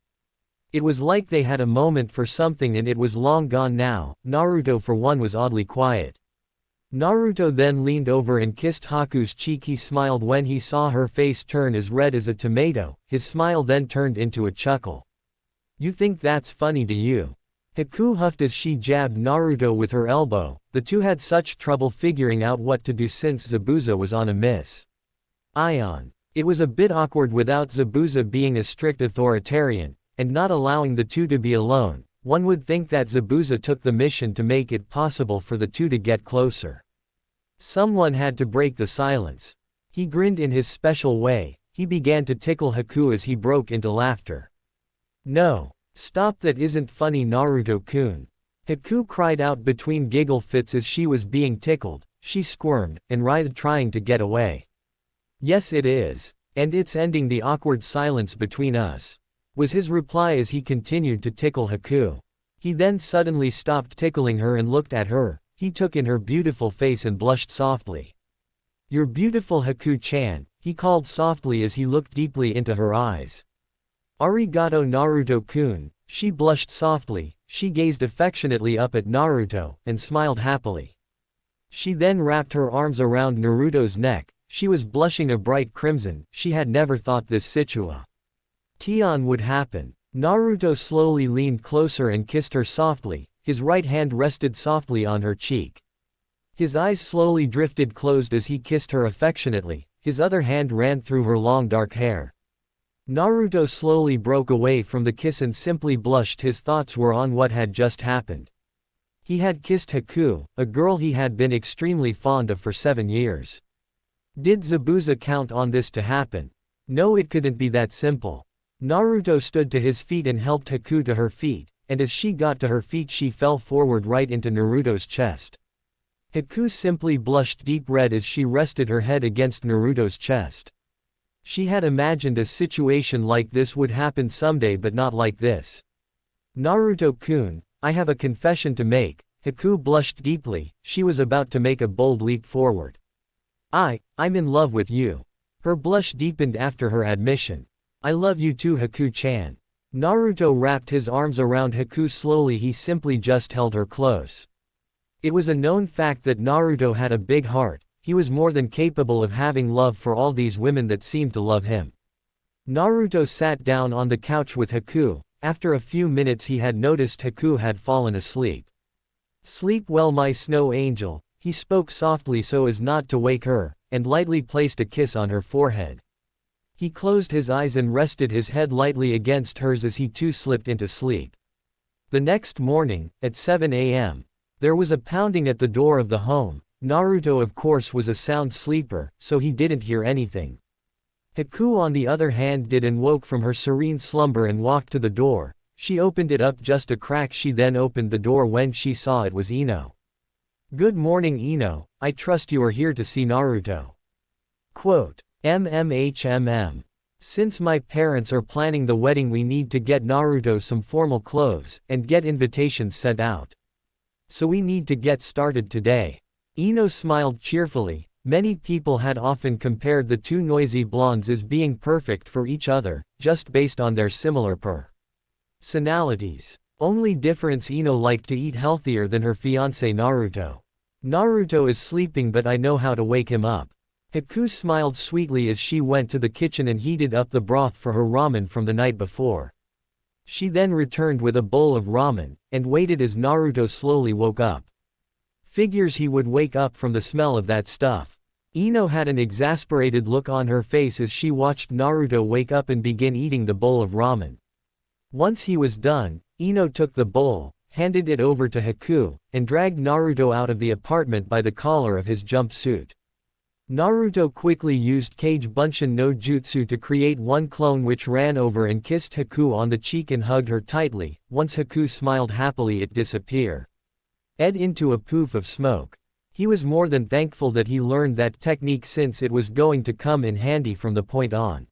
It was like they had a moment for something and it was long gone now. Naruto for one was oddly quiet. Naruto then leaned over and kissed Haku's cheek. He smiled when he saw her face turn as red as a tomato. His smile then turned into a chuckle. You think that's funny, do you? Haku huffed as she jabbed Naruto with her elbow. The two had such trouble figuring out what to do since Zabuza was on a miss. Ion. It was a bit awkward without Zabuza being a strict authoritarian, and not allowing the two to be alone. One would think that Zabuza took the mission to make it possible for the two to get closer. Someone had to break the silence. He grinned in his special way. He began to tickle Haku as he broke into laughter. No. Stop, that isn't funny, Naruto-kun. Haku cried out between giggle fits as she was being tickled. She squirmed and writhed trying to get away. Yes it is. And it's ending the awkward silence between us, was his reply as he continued to tickle Haku. He then suddenly stopped tickling her and looked at her. He took in her beautiful face and blushed softly. You're beautiful, Haku-chan, he called softly as he looked deeply into her eyes. Arigato, Naruto-kun, she blushed softly. She gazed affectionately up at Naruto, and smiled happily. She then wrapped her arms around Naruto's neck. She was blushing a bright crimson. She had never thought this situation would happen. Naruto slowly leaned closer and kissed her softly. His right hand rested softly on her cheek. His eyes slowly drifted closed as he kissed her affectionately. His other hand ran through her long dark hair. Naruto slowly broke away from the kiss and simply blushed. His thoughts were on what had just happened. He had kissed Haku, a girl he had been extremely fond of for 7 years. Did Zabuza count on this to happen? No, it couldn't be that simple. Naruto stood to his feet and helped Haku to her feet, and as she got to her feet she fell forward right into Naruto's chest. Haku simply blushed deep red as she rested her head against Naruto's chest. She had imagined a situation like this would happen someday, but not like this. Naruto-kun, I have a confession to make. Haku blushed deeply. She was about to make a bold leap forward. I'm in love with you. Her blush deepened after her admission. I love you too, Haku-chan. Naruto wrapped his arms around Haku slowly. He simply just held her close. It was a known fact that Naruto had a big heart. He was more than capable of having love for all these women that seemed to love him. Naruto sat down on the couch with Haku. After a few minutes he had noticed Haku had fallen asleep. Sleep well, my snow angel, he spoke softly so as not to wake her, and lightly placed a kiss on her forehead. He closed his eyes and rested his head lightly against hers as he too slipped into sleep. The next morning, at 7 a.m., there was a pounding at the door of the home. Naruto of course was a sound sleeper, so he didn't hear anything. Haku on the other hand did, and woke from her serene slumber and walked to the door. She opened it up just a crack. She then opened the door when she saw it was Ino. Good morning, Ino, I trust you are here to see Naruto. Quote, MMHMM. Since my parents are planning the wedding, we need to get Naruto some formal clothes, and get invitations sent out. So we need to get started today. Ino smiled cheerfully. Many people had often compared the two noisy blondes as being perfect for each other, just based on their similar personalities. Only difference, Ino liked to eat healthier than her fiancé Naruto. Naruto is sleeping, but I know how to wake him up. Haku smiled sweetly as she went to the kitchen and heated up the broth for her ramen from the night before. She then returned with a bowl of ramen, and waited as Naruto slowly woke up. Figures he would wake up from the smell of that stuff. Ino had an exasperated look on her face as she watched Naruto wake up and begin eating the bowl of ramen. Once he was done, Ino took the bowl, handed it over to Haku, and dragged Naruto out of the apartment by the collar of his jumpsuit. Naruto quickly used Kage Bunshin no Jutsu to create one clone which ran over and kissed Haku on the cheek and hugged her tightly. Once Haku smiled happily, it disappeared into a poof of smoke. He was more than thankful that he learned that technique since it was going to come in handy from the point on.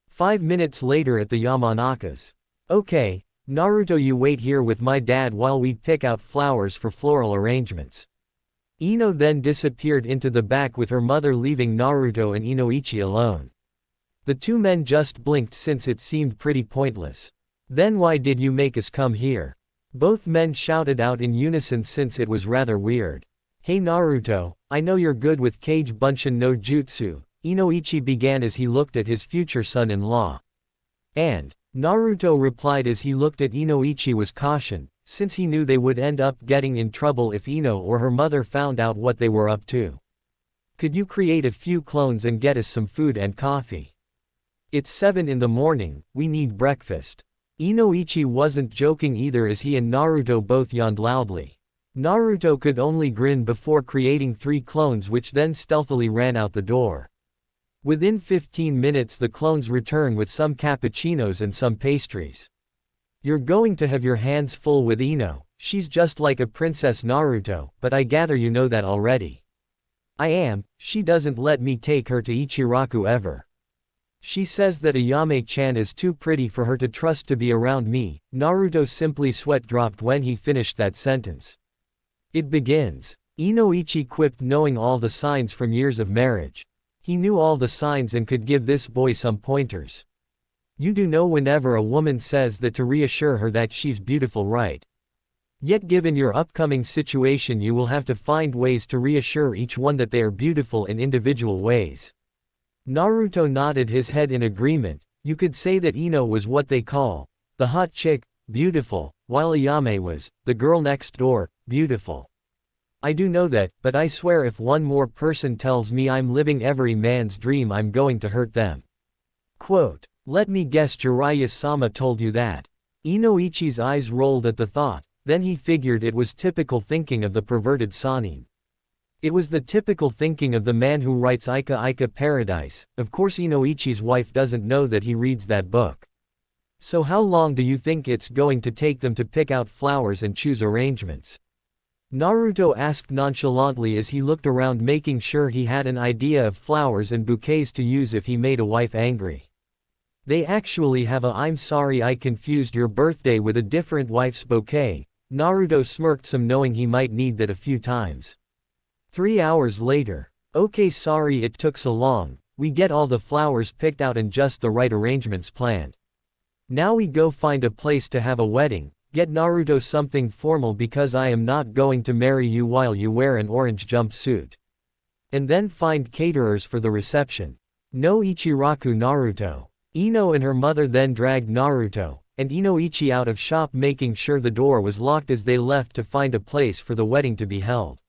5 minutes later at the Yamanaka's. Okay, Naruto, you wait here with my dad while we pick out flowers for floral arrangements. Ino then disappeared into the back with her mother, leaving Naruto and Inoichi alone. The two men just blinked since it seemed pretty pointless. Then why did you make us come here? Both men shouted out in unison since it was rather weird. Hey Naruto, I know you're good with Kage Bunshin no Jutsu, Inoichi began as he looked at his future son-in-law. And Naruto replied as he looked at Inoichi with caution, since he knew they would end up getting in trouble if Ino or her mother found out what they were up to. Could you create a few clones and get us some food and coffee? It's 7 in the morning, we need breakfast. Inoichi wasn't joking either as he and Naruto both yawned loudly. Naruto could only grin before creating 3 clones which then stealthily ran out the door. Within 15 minutes the clones return with some cappuccinos and some pastries. You're going to have your hands full with Ino, she's just like a princess Naruto, but I gather you know that already. I am, she doesn't let me take her to Ichiraku ever. She says that Ayame-chan is too pretty for her to trust to be around me. Naruto simply sweat dropped when he finished that sentence. It begins. Inoichi quipped, knowing all the signs from years of marriage. He knew all the signs and could give this boy some pointers. You do know whenever a woman says that to reassure her that she's beautiful, right? Yet given your upcoming situation you will have to find ways to reassure each one that they are beautiful in individual ways. Naruto nodded his head in agreement. You could say that Ino was what they call the hot chick, beautiful, while Ayame was the girl next door, beautiful. I do know that, but I swear if one more person tells me I'm living every man's dream I'm going to hurt them. Quote, let me guess, Jiraiya-sama told you that. Inoichi's eyes rolled at the thought, then he figured it was typical thinking of the perverted Sanin. It was the typical thinking of the man who writes Ika Ika Paradise. Of course Inoichi's wife doesn't know that he reads that book. So how long do you think it's going to take them to pick out flowers and choose arrangements? Naruto asked nonchalantly as he looked around, making sure he had an idea of flowers and bouquets to use if he made a wife angry. They actually have a I'm sorry I confused your birthday with a different wife's bouquet. Naruto smirked some, knowing he might need that a few times. 3 hours later. Okay, sorry it took so long, we get all the flowers picked out and just the right arrangements planned. Now we go find a place to have a wedding, get Naruto something formal because I am not going to marry you while you wear an orange jumpsuit. And then find caterers for the reception. No Ichiraku Naruto. Ino and her mother then dragged Naruto and Inoichi out of shop, making sure the door was locked as they left to find a place for the wedding to be held.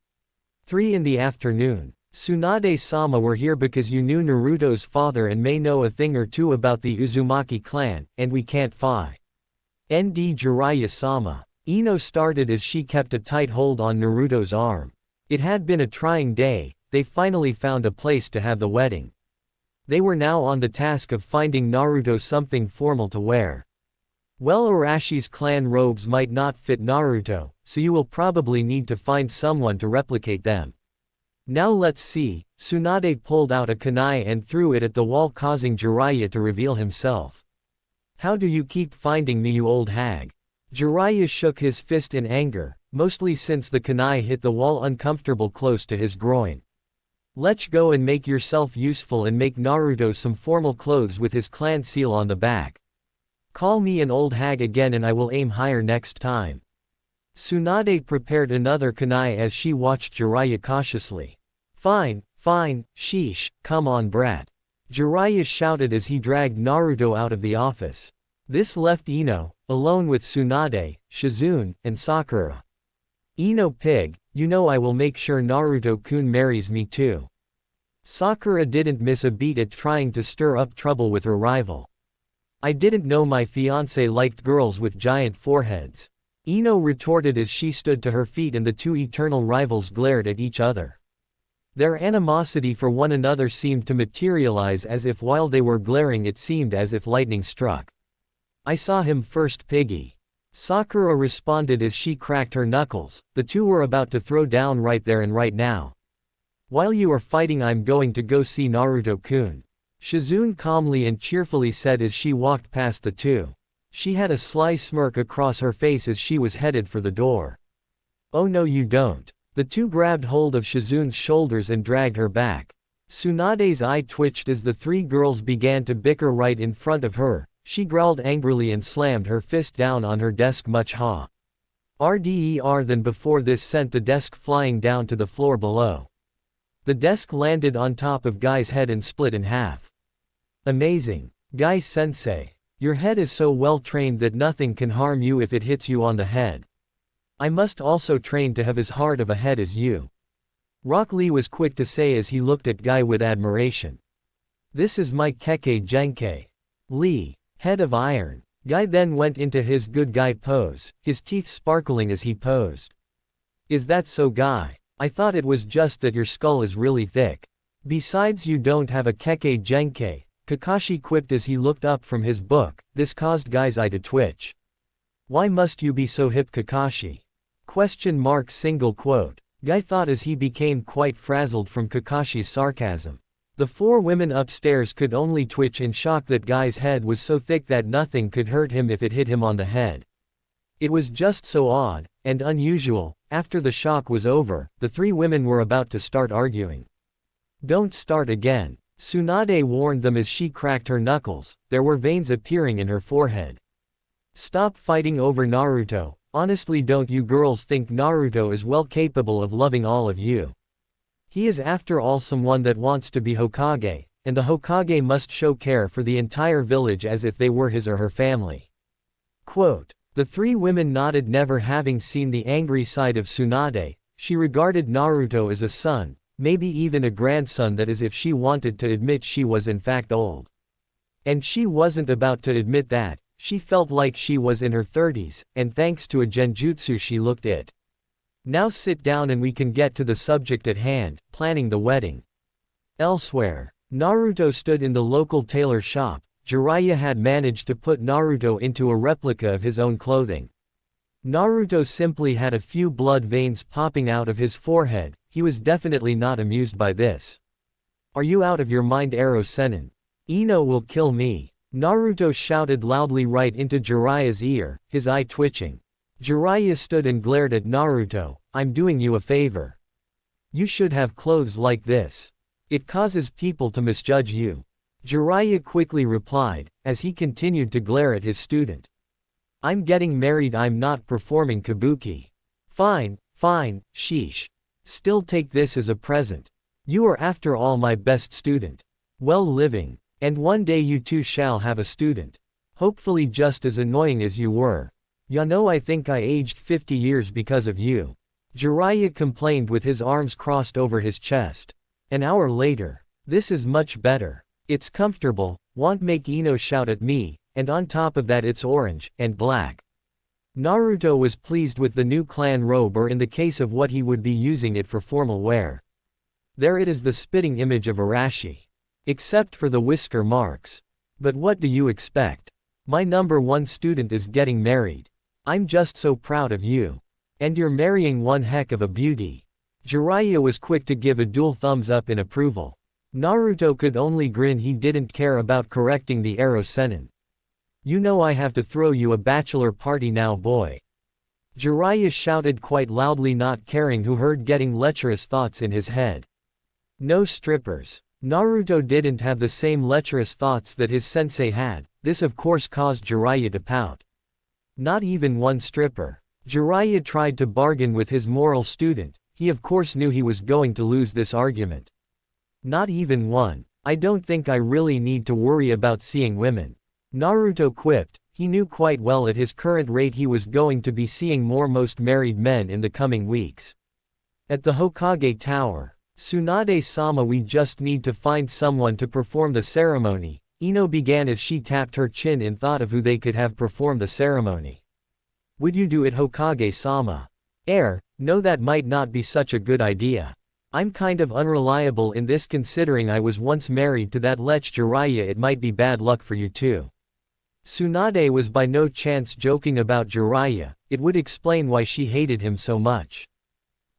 3 in the afternoon. Tsunade-sama, were here because you knew Naruto's father and may know a thing or two about the Uzumaki clan, and we can't fight. Nd Jiraiya-sama. Ino started as she kept a tight hold on Naruto's arm. It had been a trying day. They finally found a place to have the wedding. They were now on the task of finding Naruto something formal to wear. Well, Arashi's clan robes might not fit Naruto, so you will probably need to find someone to replicate them. Now let's see. Tsunade pulled out a kunai and threw it at the wall, causing Jiraiya to reveal himself. How do you keep finding me, you old hag? Jiraiya shook his fist in anger, mostly since the kunai hit the wall uncomfortable close to his groin. Let's go and make yourself useful and make Naruto some formal clothes with his clan seal on the back. Call me an old hag again and I will aim higher next time. Tsunade prepared another kunai as she watched Jiraiya cautiously. Fine, fine, sheesh, come on brat. Jiraiya shouted as he dragged Naruto out of the office. This left Ino alone with Tsunade, Shizune, and Sakura. Ino, pig, you know I will make sure Naruto-kun marries me too. Sakura didn't miss a beat at trying to stir up trouble with her rival. I didn't know my fiancé liked girls with giant foreheads. Ino retorted as she stood to her feet and the two eternal rivals glared at each other. Their animosity for one another seemed to materialize as if while they were glaring it seemed as if lightning struck. I saw him first, Piggy. Sakura responded as she cracked her knuckles. The two were about to throw down right there and right now. While you are fighting, I'm going to go see Naruto-kun. Shizune calmly and cheerfully said as she walked past the two. She had a sly smirk across her face as she was headed for the door. Oh no, you don't. The two grabbed hold of Shizune's shoulders and dragged her back. Tsunade's eye twitched as the three girls began to bicker right in front of her. She growled angrily and slammed her fist down on her desk much harder than before. This sent the desk flying down to the floor below. The desk landed on top of Guy's head and split in half. Amazing. Guy-sensei. Your head is so well trained that nothing can harm you if it hits you on the head. I must also train to have as hard of a head as you. Rock Lee was quick to say as he looked at Guy with admiration. This is my Kekkei Genkei. Lee, head of iron. Guy then went into his good guy pose, his teeth sparkling as he posed. Is that so, Guy? I thought it was just that your skull is really thick. Besides, you don't have a Kekkei Genkei, Kakashi quipped as he looked up from his book. This caused Guy's eye to twitch. Why must you be so hip, Kakashi? ? Guy thought as he became quite frazzled from Kakashi's sarcasm. The four women upstairs could only twitch in shock that Guy's head was so thick that nothing could hurt him if it hit him on the head. It was just so odd and unusual. After the shock was over, the three women were about to start arguing. Don't start again. Tsunade warned them as she cracked her knuckles. There were veins appearing in her forehead. Stop fighting over Naruto. Honestly, don't you girls think Naruto is well capable of loving all of you? He is after all someone that wants to be Hokage, and the Hokage must show care for the entire village as if they were his or her family. Quote. The three women nodded, never having seen the angry side of Tsunade. She regarded Naruto as a son, maybe even a grandson, that is if she wanted to admit she was in fact old. And she wasn't about to admit that. She felt like she was in her 30s, and thanks to a genjutsu she looked it. Now sit down and we can get to the subject at hand, planning the wedding. Elsewhere, Naruto stood in the local tailor shop. Jiraiya had managed to put Naruto into a replica of his own clothing. Naruto simply had a few blood veins popping out of his forehead. He was definitely not amused by this. Are you out of your mind, Ero Sennin? Ino will kill me. Naruto shouted loudly right into Jiraiya's ear, his eye twitching. Jiraiya stood and glared at Naruto. I'm doing you a favor. You should have clothes like this. It causes people to misjudge you. Jiraiya quickly replied, as he continued to glare at his student. I'm getting married, I'm not performing kabuki. Fine, fine, sheesh. Still take this as a present. You are after all my best student. Well living. And one day you too shall have a student. Hopefully just as annoying as you were. Ya know, I think I aged 50 years because of you. Jiraiya complained with his arms crossed over his chest. An hour later. This is much better. It's comfortable, won't make Ino shout at me, and on top of that it's orange and black. Naruto was pleased with the new clan robe, or in the case of what he would be using it for formal wear. There it is, the spitting image of Arashi. Except for the whisker marks. But what do you expect? My #1 student is getting married. I'm just so proud of you. And you're marrying one heck of a beauty. Jiraiya was quick to give a dual thumbs up in approval. Naruto could only grin. He didn't care about correcting the Ero Sennin. You know I have to throw you a bachelor party now, boy. Jiraiya shouted quite loudly, not caring who heard, getting lecherous thoughts in his head. No strippers. Naruto didn't have the same lecherous thoughts that his sensei had. This of course caused Jiraiya to pout. Not even one stripper. Jiraiya tried to bargain with his moral student. He of course knew he was going to lose this argument. Not even one. I don't think I really need to worry about seeing women. Naruto quipped. He knew quite well at his current rate he was going to be seeing more most married men in the coming weeks. At the Hokage Tower, Tsunade-sama, we just need to find someone to perform the ceremony, Ino began as she tapped her chin in thought of who they could have perform the ceremony. Would you do it, Hokage-sama? No, that might not be such a good idea. I'm kind of unreliable in this, considering I was once married to that lech Jiraiya. It might be bad luck for you too. Tsunade was by no chance joking about Jiraiya, it would explain why she hated him so much.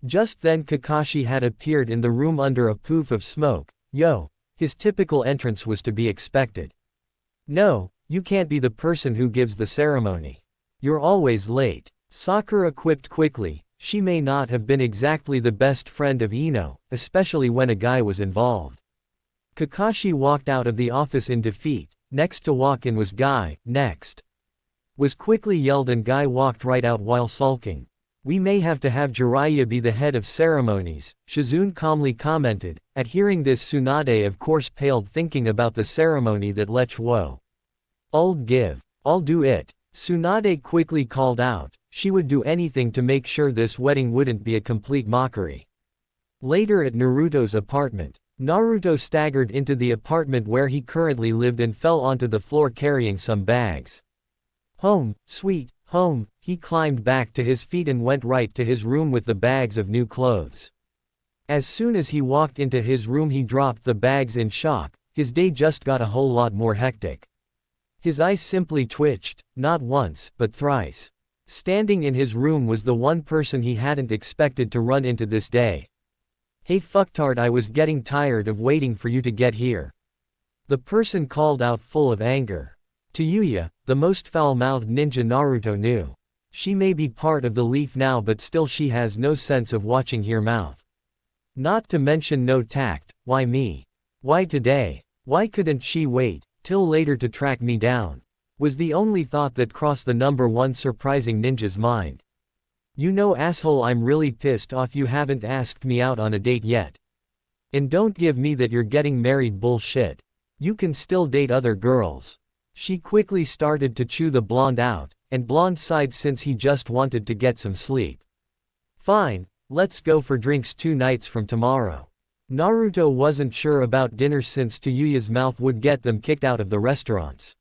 Just then Kakashi had appeared in the room under a poof of smoke. Yo! His typical entrance was to be expected. No, you can't be the person who gives the ceremony. You're always late. Sakura quipped quickly. She may not have been exactly the best friend of Ino, especially when a guy was involved. Kakashi walked out of the office in defeat. Next to walk in was Guy. Next was quickly yelled, and Guy walked right out while sulking. We may have to have Jiraiya be the head of ceremonies, Shizune calmly commented. At hearing this, Tsunade of course paled, thinking about the ceremony that lech wo. I'll do it. Tsunade quickly called out. She would do anything to make sure this wedding wouldn't be a complete mockery. Later at Naruto's apartment, Naruto staggered into the apartment where he currently lived and fell onto the floor carrying some bags. Home, sweet home, he climbed back to his feet and went right to his room with the bags of new clothes. As soon as he walked into his room, he dropped the bags in shock. His day just got a whole lot more hectic. His eyes simply twitched, not once, but thrice. Standing in his room was the one person he hadn't expected to run into this day. Hey fucktard, I was getting tired of waiting for you to get here. The person called out, full of anger. To Yuya, the most foul-mouthed ninja Naruto knew. She may be part of the leaf now, but still she has no sense of watching her mouth. Not to mention no tact. Why me? Why today? Why couldn't she wait till later to track me down? Was the only thought that crossed the number one surprising ninja's mind. You know, asshole, I'm really pissed off you haven't asked me out on a date yet. And don't give me that you're getting married bullshit. You can still date other girls. She quickly started to chew the blonde out, and blonde sighed since he just wanted to get some sleep. Fine, let's go for drinks 2 nights from tomorrow. Naruto wasn't sure about dinner since to Yuya's mouth would get them kicked out of the restaurants.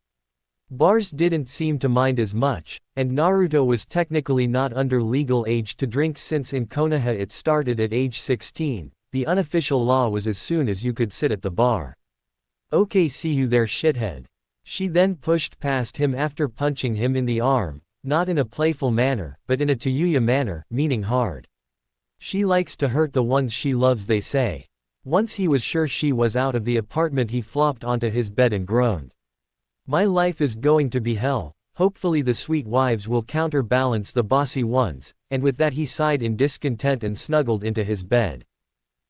Bars didn't seem to mind as much, and Naruto was technically not under legal age to drink since in Konoha it started at age 16, the unofficial law was as soon as you could sit at the bar. Okay, see you there, shithead. She then pushed past him after punching him in the arm, not in a playful manner, but in a to Yuya manner, meaning hard. She likes to hurt the ones she loves, they say. Once he was sure she was out of the apartment, he flopped onto his bed and groaned. My life is going to be hell. Hopefully the sweet wives will counterbalance the bossy ones, and with that he sighed in discontent and snuggled into his bed.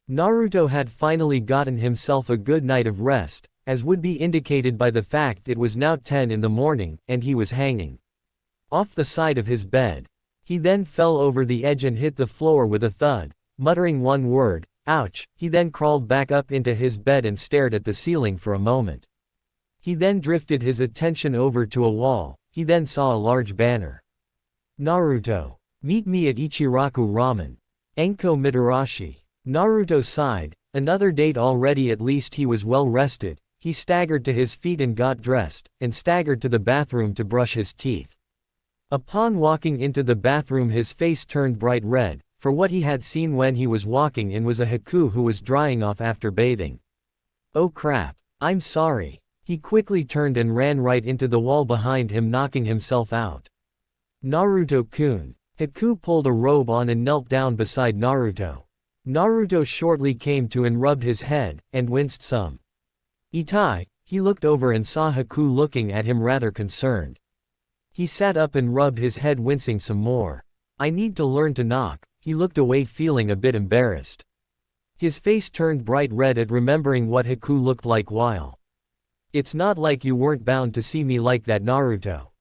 Naruto had finally gotten himself a good night of rest, as would be indicated by the fact it was now 10 in the morning, and he was hanging off the side of his bed. He then fell over the edge and hit the floor with a thud, muttering one word, ouch. He then crawled back up into his bed and stared at the ceiling for a moment. He then drifted his attention over to a wall. He then saw a large banner. Naruto. Meet me at Ichiraku Ramen. Enko Mitarashi. Naruto sighed. Another date already. At least he was well rested. He staggered to his feet and got dressed, and staggered to the bathroom to brush his teeth. Upon walking into the bathroom, his face turned bright red, for what he had seen when he was walking in was a Haku who was drying off after bathing. Oh crap. I'm sorry. He quickly turned and ran right into the wall behind him, knocking himself out. Naruto-kun. Haku pulled a robe on and knelt down beside Naruto. Naruto shortly came to and rubbed his head, and winced some. Itai. He looked over and saw Haku looking at him rather concerned. He sat up and rubbed his head, wincing some more. I need to learn to knock. He looked away feeling a bit embarrassed. His face turned bright red at remembering what Haku looked like while. It's not like you weren't bound to see me like that, Naruto.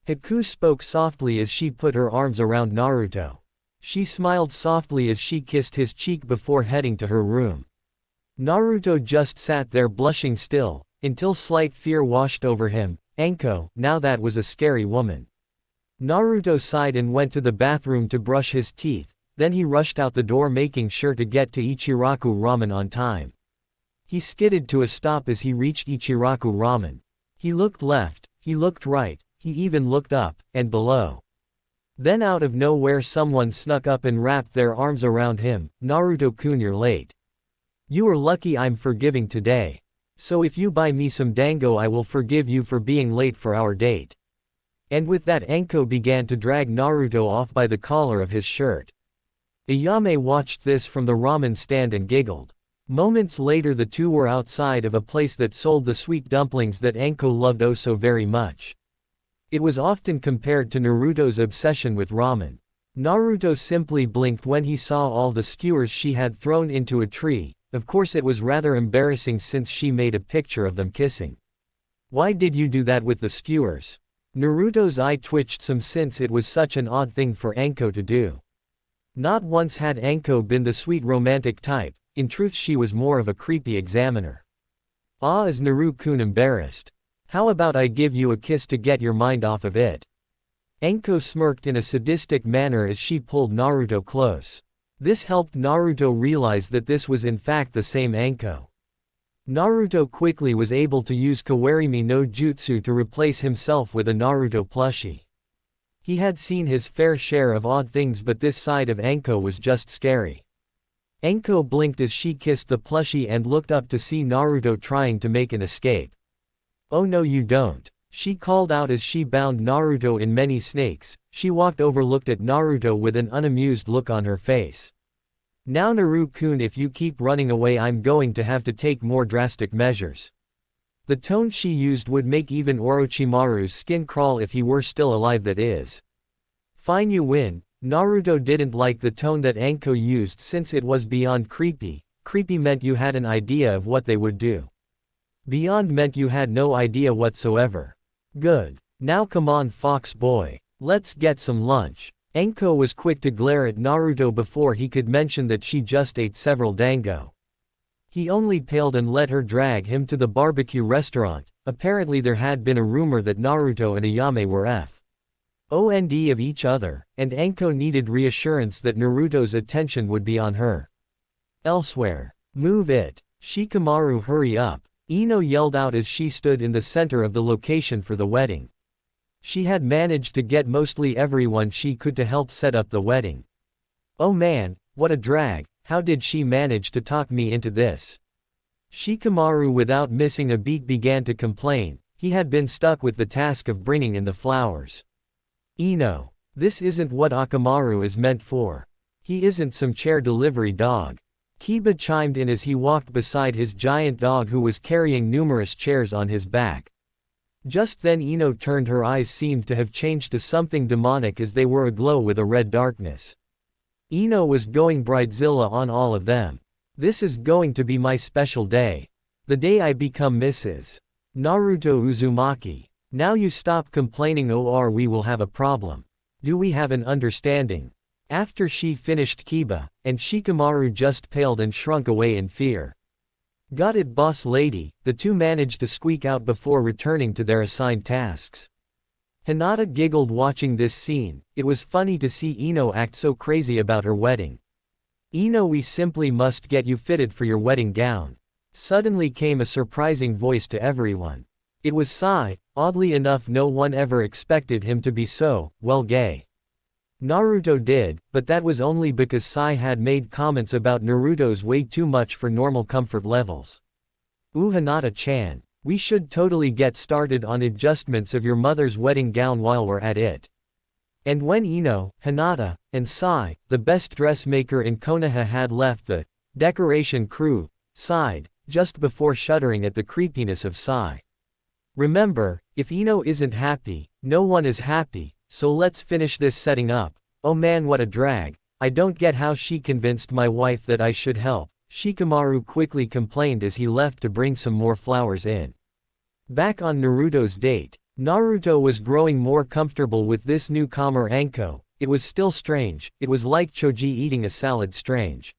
Haku spoke softly as she put her arms around Naruto. She smiled softly as she kissed his cheek before heading to her room. Naruto just sat there blushing still, until slight fear washed over him. Enko, now that was a scary woman. Naruto sighed and went to the bathroom to brush his teeth. Then he rushed out the door making sure to get to Ichiraku Ramen on time. He skidded to a stop as he reached Ichiraku Ramen. He looked left, he looked right, he even looked up, and below. Then out of nowhere someone snuck up and wrapped their arms around him. "Naruto-kun, you're late. You are lucky I'm forgiving today. So if you buy me some dango I will forgive you for being late for our date." And with that Anko began to drag Naruto off by the collar of his shirt. Ayame watched this from the ramen stand and giggled. Moments later the two were outside of a place that sold the sweet dumplings that Anko loved oh so very much. It was often compared to Naruto's obsession with ramen. Naruto simply blinked when he saw all the skewers she had thrown into a tree. Of course it was rather embarrassing since she made a picture of them kissing. "Why did you do that with the skewers?" Naruto's eye twitched some since it was such an odd thing for Anko to do. Not once had Anko been the sweet romantic type, in truth she was more of a creepy examiner. "Ah, is Naru-kun embarrassed? How about I give you a kiss to get your mind off of it?" Anko smirked in a sadistic manner as she pulled Naruto close. This helped Naruto realize that this was in fact the same Anko. Naruto quickly was able to use Kawarimi no Jutsu to replace himself with a Naruto plushie. He had seen his fair share of odd things but this side of Anko was just scary. Anko blinked as she kissed the plushie and looked up to see Naruto trying to make an escape. "Oh no you don't," she called out as she bound Naruto in many snakes. She walked over, looked at Naruto with an unamused look on her face. "Now Naru-kun, if you keep running away I'm going to have to take more drastic measures." The tone she used would make even Orochimaru's skin crawl if he were still alive, that is. "Fine, you win." Naruto didn't like the tone that Anko used since it was beyond creepy. Creepy meant you had an idea of what they would do. Beyond meant you had no idea whatsoever. "Good. Now come on fox boy. Let's get some lunch." Anko was quick to glare at Naruto before he could mention that she just ate several dango. He only paled and let her drag him to the barbecue restaurant. Apparently there had been a rumor that Naruto and Ayame were fond of each other, and Anko needed reassurance that Naruto's attention would be on her. Elsewhere. "Move it. Shikamaru, hurry up," Ino yelled out as she stood in the center of the location for the wedding. She had managed to get mostly everyone she could to help set up the wedding. "Oh man, what a drag, how did she manage to talk me into this?" Shikamaru without missing a beat began to complain. He had been stuck with the task of bringing in the flowers. "Ino, this isn't what Akamaru is meant for. He isn't some chair delivery dog." Kiba chimed in as he walked beside his giant dog who was carrying numerous chairs on his back. Just then Ino turned, her eyes seemed to have changed to something demonic as they were aglow with a red darkness. Ino was going bridezilla on all of them. "This is going to be my special day. The day I become Mrs. Naruto Uzumaki. Now you stop complaining or we will have a problem. Do we have an understanding?" After she finished Kiba, and Shikamaru just paled and shrunk away in fear. "Got it boss lady," the two managed to squeak out before returning to their assigned tasks. Hinata giggled watching this scene. It was funny to see Ino act so crazy about her wedding. "Ino, we simply must get you fitted for your wedding gown." Suddenly came a surprising voice to everyone. It was Sai. Oddly enough no one ever expected him to be so, well, gay. Naruto did, but that was only because Sai had made comments about Naruto's way too much for normal comfort levels. "Ooh, Hinata-chan. We should totally get started on adjustments of your mother's wedding gown while we're at it." And when Ino, Hinata, and Sai, the best dressmaker in Konoha, had left, the decoration crew sighed, just before shuddering at the creepiness of Sai. "Remember, if Ino isn't happy, no one is happy. So let's finish this setting up." "Oh man, what a drag. I don't get how she convinced my wife that I should help," Shikamaru quickly complained as he left to bring some more flowers in. Back on Naruto's date, Naruto was growing more comfortable with this newcomer Anko. It was still strange, it was like Choji eating a salad strange.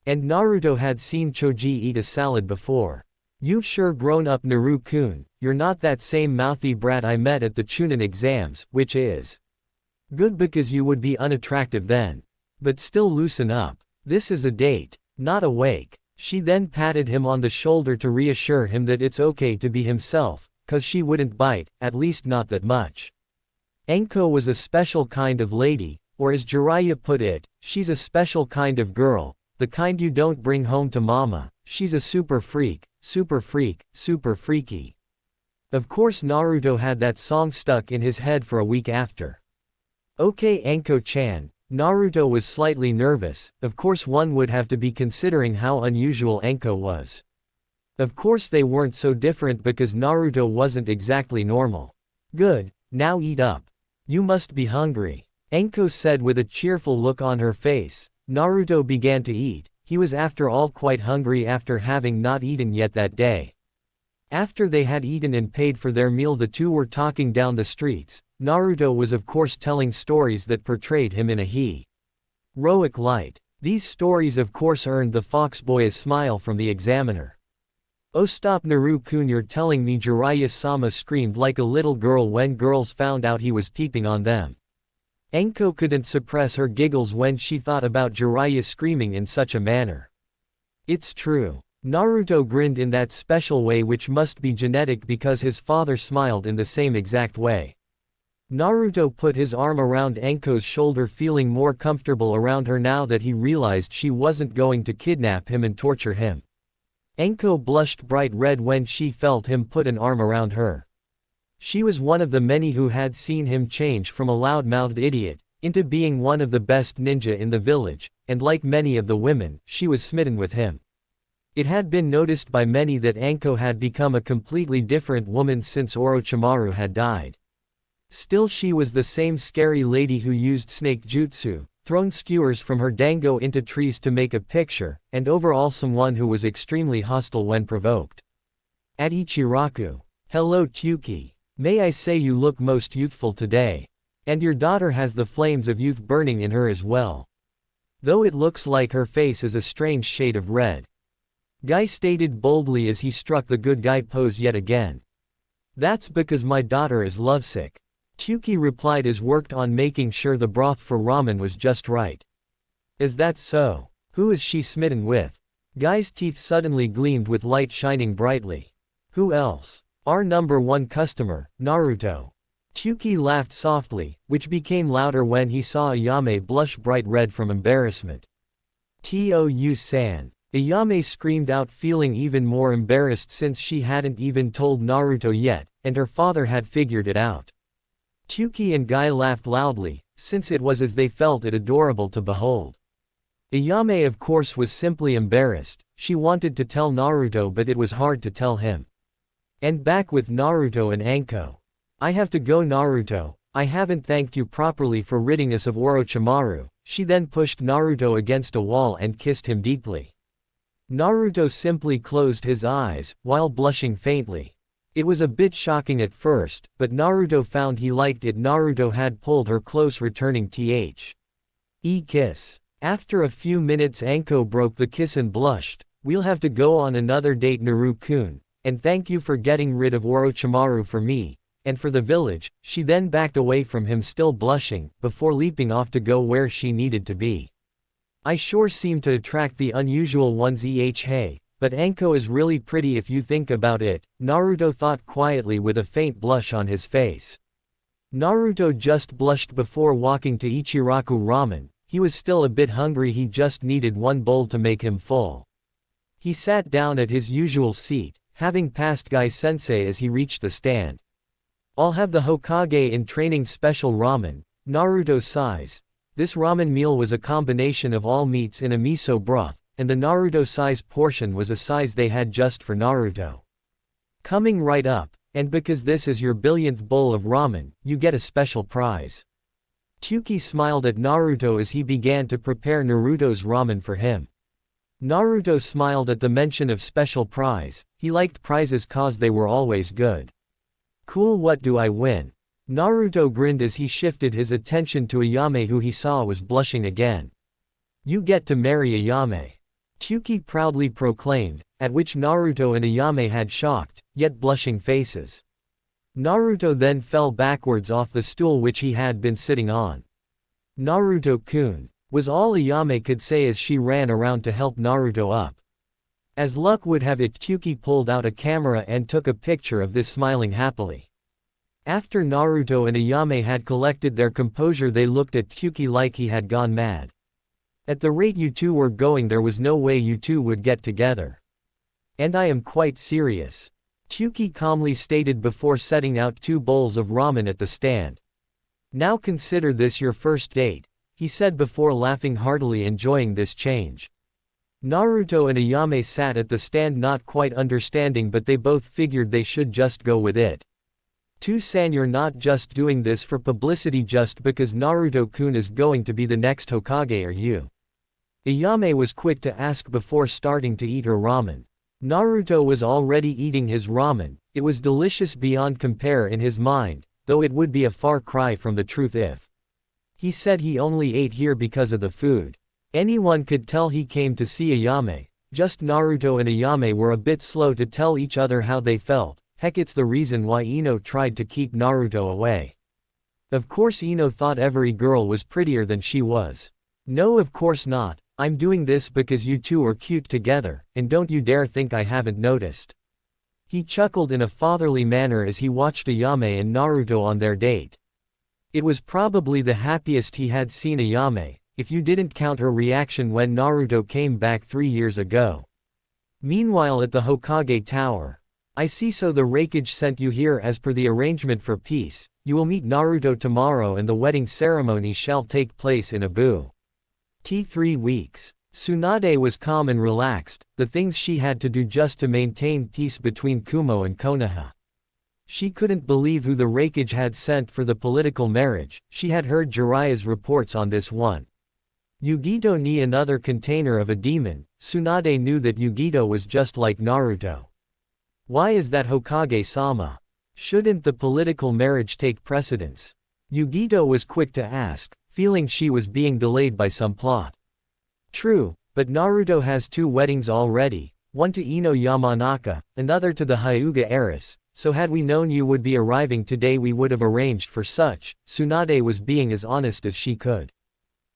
And Naruto had seen Choji eat a salad before. "You've sure grown up, Naru-kun. You're not that same mouthy brat I met at the Chunin exams, which is good because you would be unattractive then." But still loosen up. This is a date, not a wake. She then patted him on the shoulder to reassure him that it's okay to be himself, 'cause she wouldn't bite, at least not that much. Enko was a special kind of lady, or as Jiraiya put it, she's a special kind of girl, the kind you don't bring home to mama. She's a super freak, super freaky. Of course Naruto had that song stuck in his head for a week after. Okay Enko-chan, Naruto was slightly nervous, of course one would have to be considering how unusual Enko was. Of course they weren't so different because Naruto wasn't exactly normal. Good, now eat up. You must be hungry, Enko said with a cheerful look on her face. Naruto began to eat, he was after all quite hungry after having not eaten yet that day. After they had eaten and paid for their meal the two were talking down the streets. Naruto was of course telling stories that portrayed him in a heroic light. These stories of course earned the fox boy a smile from the examiner. Oh stop Naru-kun, you're telling me Jiraiya-sama screamed like a little girl when girls found out he was peeping on them. Enko couldn't suppress her giggles when she thought about Jiraiya screaming in such a manner. It's true. Naruto grinned in that special way which must be genetic because his father smiled in the same exact way. Naruto put his arm around Enko's shoulder, feeling more comfortable around her now that he realized she wasn't going to kidnap him and torture him. Enko blushed bright red when she felt him put an arm around her. She was one of the many who had seen him change from a loud-mouthed idiot into being one of the best ninja in the village, and like many of the women, she was smitten with him. It had been noticed by many that Enko had become a completely different woman since Orochimaru had died. Still she was the same scary lady who used snake jutsu, thrown skewers from her dango into trees to make a picture, and overall someone who was extremely hostile when provoked. At Ichiraku. Hello Tyuki. May I say you look most youthful today. And your daughter has the flames of youth burning in her as well. Though it looks like her face is a strange shade of red. Guy stated boldly as he struck the good guy pose yet again. That's because my daughter is lovesick. Tyuki replied as worked on making sure the broth for ramen was just right. Is that so? Who is she smitten with? Guy's teeth suddenly gleamed with light shining brightly. Who else? Our number one customer, Naruto. Tyuki laughed softly, which became louder when he saw Ayame blush bright red from embarrassment. Tou-san. Ayame screamed out, feeling even more embarrassed since she hadn't even told Naruto yet, and her father had figured it out. Tyuki and Guy laughed loudly, since it was as they felt it adorable to behold. Ayame of course was simply embarrassed, she wanted to tell Naruto but it was hard to tell him. And back with Naruto and Enko. I have to go Naruto, I haven't thanked you properly for ridding us of Orochimaru. She then pushed Naruto against a wall and kissed him deeply. Naruto simply closed his eyes, while blushing faintly. It was a bit shocking at first, but Naruto found he liked it. Naruto had pulled her close, returning kiss. After a few minutes Enko broke the kiss and blushed. We'll have to go on another date Naru-kun, and thank you for getting rid of Orochimaru for me, and for the village. She then backed away from him still blushing, before leaping off to go where she needed to be. I sure seem to attract the unusual ones. Hey, but Enko is really pretty if you think about it, Naruto thought quietly with a faint blush on his face. Naruto just blushed before walking to Ichiraku Ramen. He was still a bit hungry, he just needed one bowl to make him full. He sat down at his usual seat, having passed Guy Sensei as he reached the stand. I'll have the Hokage in training special ramen, Naruto sighs. This ramen meal was a combination of all meats in a miso broth, and the Naruto size portion was a size they had just for Naruto. Coming right up, and because this is your billionth bowl of ramen, you get a special prize. Tyuki smiled at Naruto as he began to prepare Naruto's ramen for him. Naruto smiled at the mention of special prize. He liked prizes cause they were always good. Cool, what do I win? Naruto grinned as he shifted his attention to Ayame, who he saw was blushing again. You get to marry Ayame. Tyuki proudly proclaimed, at which Naruto and Ayame had shocked, yet blushing faces. Naruto then fell backwards off the stool which he had been sitting on. Naruto-kun, was all Ayame could say as she ran around to help Naruto up. As luck would have it, Kyuki pulled out a camera and took a picture of this smiling happily. After Naruto and Ayame had collected their composure, they looked at Kyuki like he had gone mad. At the rate you two were going, there was no way you two would get together. And I am quite serious, Kyuki calmly stated before setting out 2 bowls of ramen at the stand. Now consider this your first date, he said before laughing heartily, enjoying this change. Naruto and Ayame sat at the stand not quite understanding, but they both figured they should just go with it. "2-san, you're not just doing this for publicity just because Naruto-kun is going to be the next Hokage, are you?" Ayame was quick to ask before starting to eat her ramen. Naruto was already eating his ramen. It was delicious beyond compare in his mind, though it would be a far cry from the truth if he said he only ate here because of the food. Anyone could tell he came to see Ayame. Just Naruto and Ayame were a bit slow to tell each other how they felt. Heck, it's the reason why Ino tried to keep Naruto away. Of course Ino thought every girl was prettier than she was. "No, of course not. I'm doing this because you two are cute together, and don't you dare think I haven't noticed." He chuckled in a fatherly manner as he watched Ayame and Naruto on their date. It was probably the happiest he had seen Ayame, if you didn't count her reaction when Naruto came back 3 years ago. Meanwhile at the Hokage Tower. "I see, so the Raikage sent you here as per the arrangement for peace. You will meet Naruto tomorrow and the wedding ceremony shall take place in Abu. 3 weeks. Tsunade was calm and relaxed, the things she had to do just to maintain peace between Kumo and Konoha. She couldn't believe who the Raikage had sent for the political marriage. She had heard Jiraiya's reports on this one. Yugito ni another container of a demon. Tsunade knew that Yugito was just like Naruto. Why is that, Hokage-sama? Shouldn't the political marriage take precedence? Yugito was quick to ask, feeling she was being delayed by some plot. True, but Naruto has 2 weddings already, one to Ino Yamanaka, another to the Hyuga heiress, so had we known you would be arriving today we would have arranged for such. Tsunade was being as honest as she could.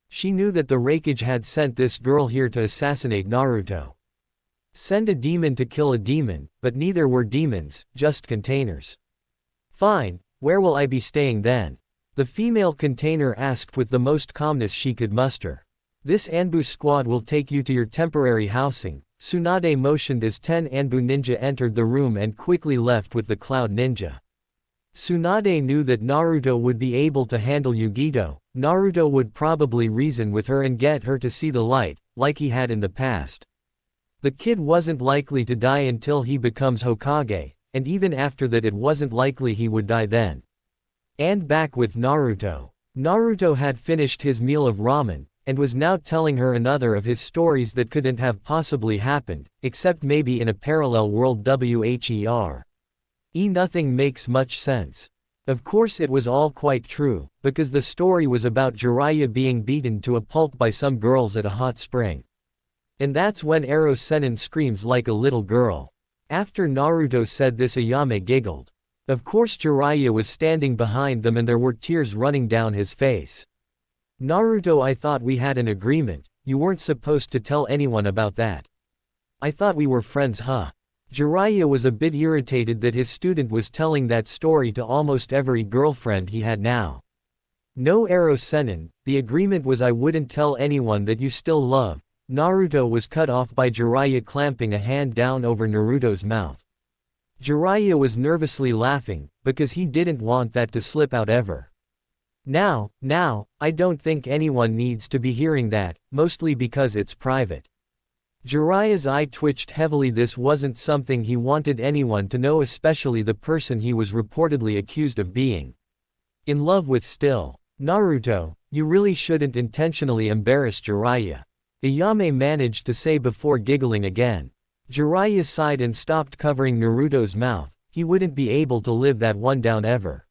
She knew that the Raikage had sent this girl here to assassinate Naruto. Send a demon to kill a demon, but neither were demons, just containers. Fine, where will I be staying then? The female container asked with the most calmness she could muster. This Anbu squad will take you to your temporary housing. Tsunade motioned as 10 Anbu ninja entered the room and quickly left with the Cloud Ninja. Tsunade knew that Naruto would be able to handle Yugito. Naruto would probably reason with her and get her to see the light, like he had in the past. The kid wasn't likely to die until he becomes Hokage, and even after that it wasn't likely he would die then. And back with Naruto. Naruto had finished his meal of ramen, and was now telling her another of his stories that couldn't have possibly happened, except maybe in a parallel world. Nothing makes much sense. Of course it was all quite true, because the story was about Jiraiya being beaten to a pulp by some girls at a hot spring. And that's when Ero Sennin screams like a little girl. After Naruto said this, Ayame giggled. Of course Jiraiya was standing behind them and there were tears running down his face. "Naruto, I thought we had an agreement. You weren't supposed to tell anyone about that. I thought we were friends, huh?" Jiraiya was a bit irritated that his student was telling that story to almost every girlfriend he had now. "No, Ero Sennin, the agreement was I wouldn't tell anyone that you still love." Naruto was cut off by Jiraiya clamping a hand down over Naruto's mouth. Jiraiya was nervously laughing, because he didn't want that to slip out ever. Now, I don't think anyone needs to be hearing that, mostly because it's private." Jiraiya's eye twitched heavily. This wasn't something he wanted anyone to know, especially the person he was reportedly accused of being in love with still. "Naruto, you really shouldn't intentionally embarrass Jiraiya," Ayame managed to say before giggling again. Jiraiya sighed and stopped covering Naruto's mouth. He wouldn't be able to live that one down ever.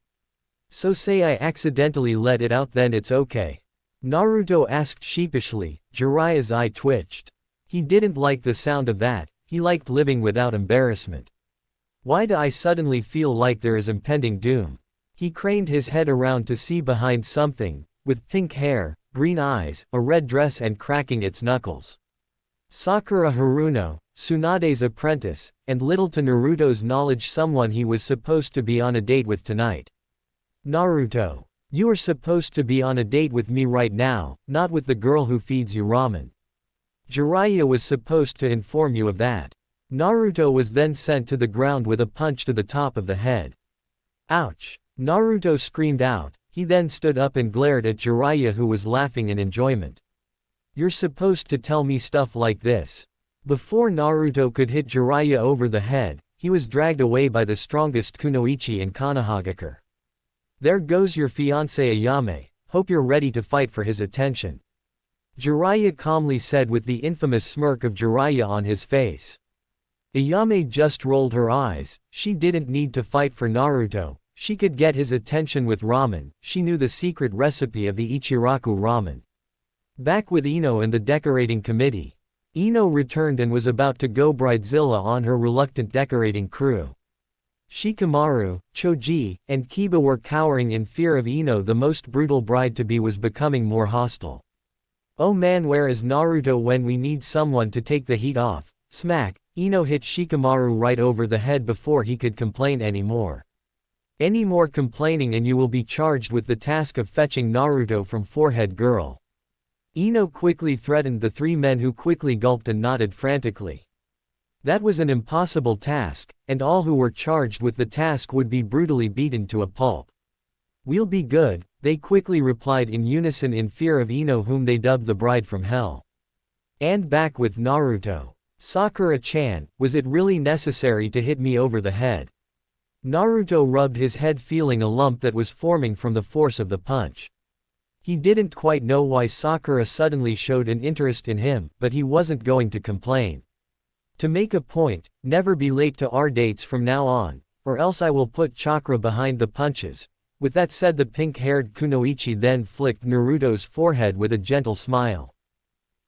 "So say I accidentally let it out, then it's okay?" Naruto asked sheepishly. Jiraiya's eye twitched. He didn't like the sound of that. He liked living without embarrassment. "Why do I suddenly feel like there is impending doom?" He craned his head around to see behind something, with pink hair, green eyes, a red dress and cracking its knuckles. Sakura Haruno, Tsunade's apprentice, and little to Naruto's knowledge someone he was supposed to be on a date with tonight. Naruto. You are supposed to be on a date with me right now, not with the girl who feeds you ramen. Jiraiya was supposed to inform you of that. Naruto was then sent to the ground with a punch to the top of the head. Ouch! Naruto screamed out. He then stood up and glared at Jiraiya, who was laughing in enjoyment. You're supposed to tell me stuff like this. Before Naruto could hit Jiraiya over the head, he was dragged away by the strongest kunoichi in Konohagakure. There goes your fiancé Ayame, hope you're ready to fight for his attention. Jiraiya calmly said with the infamous smirk of Jiraiya on his face. Ayame just rolled her eyes. She didn't need to fight for Naruto, she could get his attention with ramen. She knew the secret recipe of the Ichiraku ramen. Back with Ino and the decorating committee. Ino returned and was about to go bridezilla on her reluctant decorating crew. Shikamaru, Choji, and Kiba were cowering in fear of Ino. The most brutal bride-to-be was becoming more hostile. Oh man, where is Naruto when we need someone to take the heat off? Smack! Ino hit Shikamaru right over the head before he could complain anymore. Any more complaining and you will be charged with the task of fetching Naruto from Forehead Girl. Ino quickly threatened the three men, who quickly gulped and nodded frantically. That was an impossible task, and all who were charged with the task would be brutally beaten to a pulp. We'll be good, they quickly replied in unison in fear of Ino, whom they dubbed the bride from hell. And back with Naruto. Sakura-chan, was it really necessary to hit me over the head? Naruto rubbed his head, feeling a lump that was forming from the force of the punch. He didn't quite know why Sakura suddenly showed an interest in him, but he wasn't going to complain. To make a point, never be late to our dates from now on, or else I will put chakra behind the punches. With that said, the pink-haired kunoichi then flicked Naruto's forehead with a gentle smile.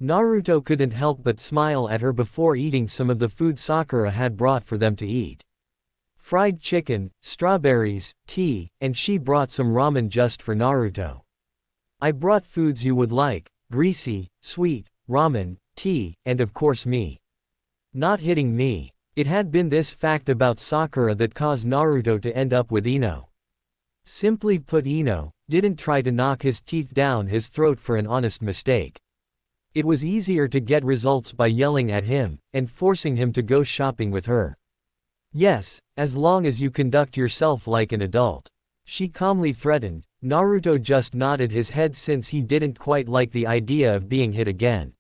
Naruto couldn't help but smile at her before eating some of the food Sakura had brought for them to eat. Fried chicken, strawberries, tea, and she brought some ramen just for Naruto. I brought foods you would like, greasy, sweet, ramen, tea, and of course me. Not hitting me. It had been this fact about Sakura that caused Naruto to end up with Ino. Simply put, Ino didn't try to knock his teeth down his throat for an honest mistake. It was easier to get results by yelling at him, and forcing him to go shopping with her. Yes, as long as you conduct yourself like an adult. She calmly threatened. Naruto just nodded his head since he didn't quite like the idea of being hit again.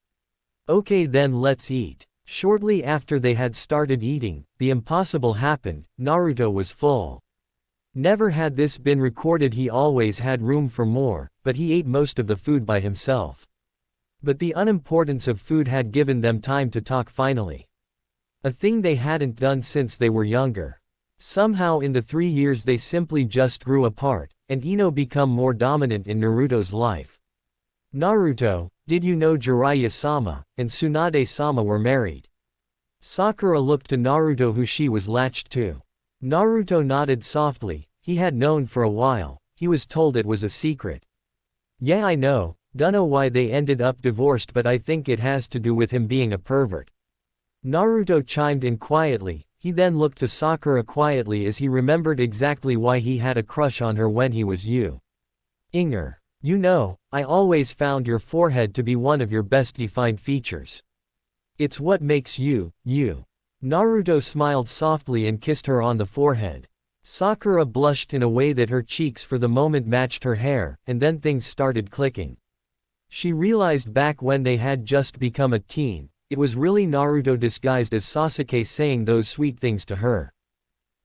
Okay then, let's eat. Shortly after they had started eating, the impossible happened. Naruto was full. Never had this been recorded. He always had room for more, but he ate most of the food by himself. But the unimportance of food had given them time to talk finally. A thing they hadn't done since they were younger. Somehow in the 3 years they simply just grew apart, and Ino become more dominant in Naruto's life. Naruto, did you know Jiraiya-sama and Tsunade-sama were married? Sakura looked to Naruto, who she was latched to. Naruto nodded softly. He had known for a while. He was told it was a secret. Yeah, I know. Dunno why they ended up divorced, but I think it has to do with him being a pervert. Naruto chimed in quietly. He then looked to Sakura quietly as he remembered exactly why he had a crush on her when he was younger. You know, I always found your forehead to be one of your best defined features. It's what makes you, you. Naruto smiled softly and kissed her on the forehead. Sakura blushed in a way that her cheeks for the moment matched her hair, and then things started clicking. She realized back when they had just become a teen, it was really Naruto disguised as Sasuke saying those sweet things to her.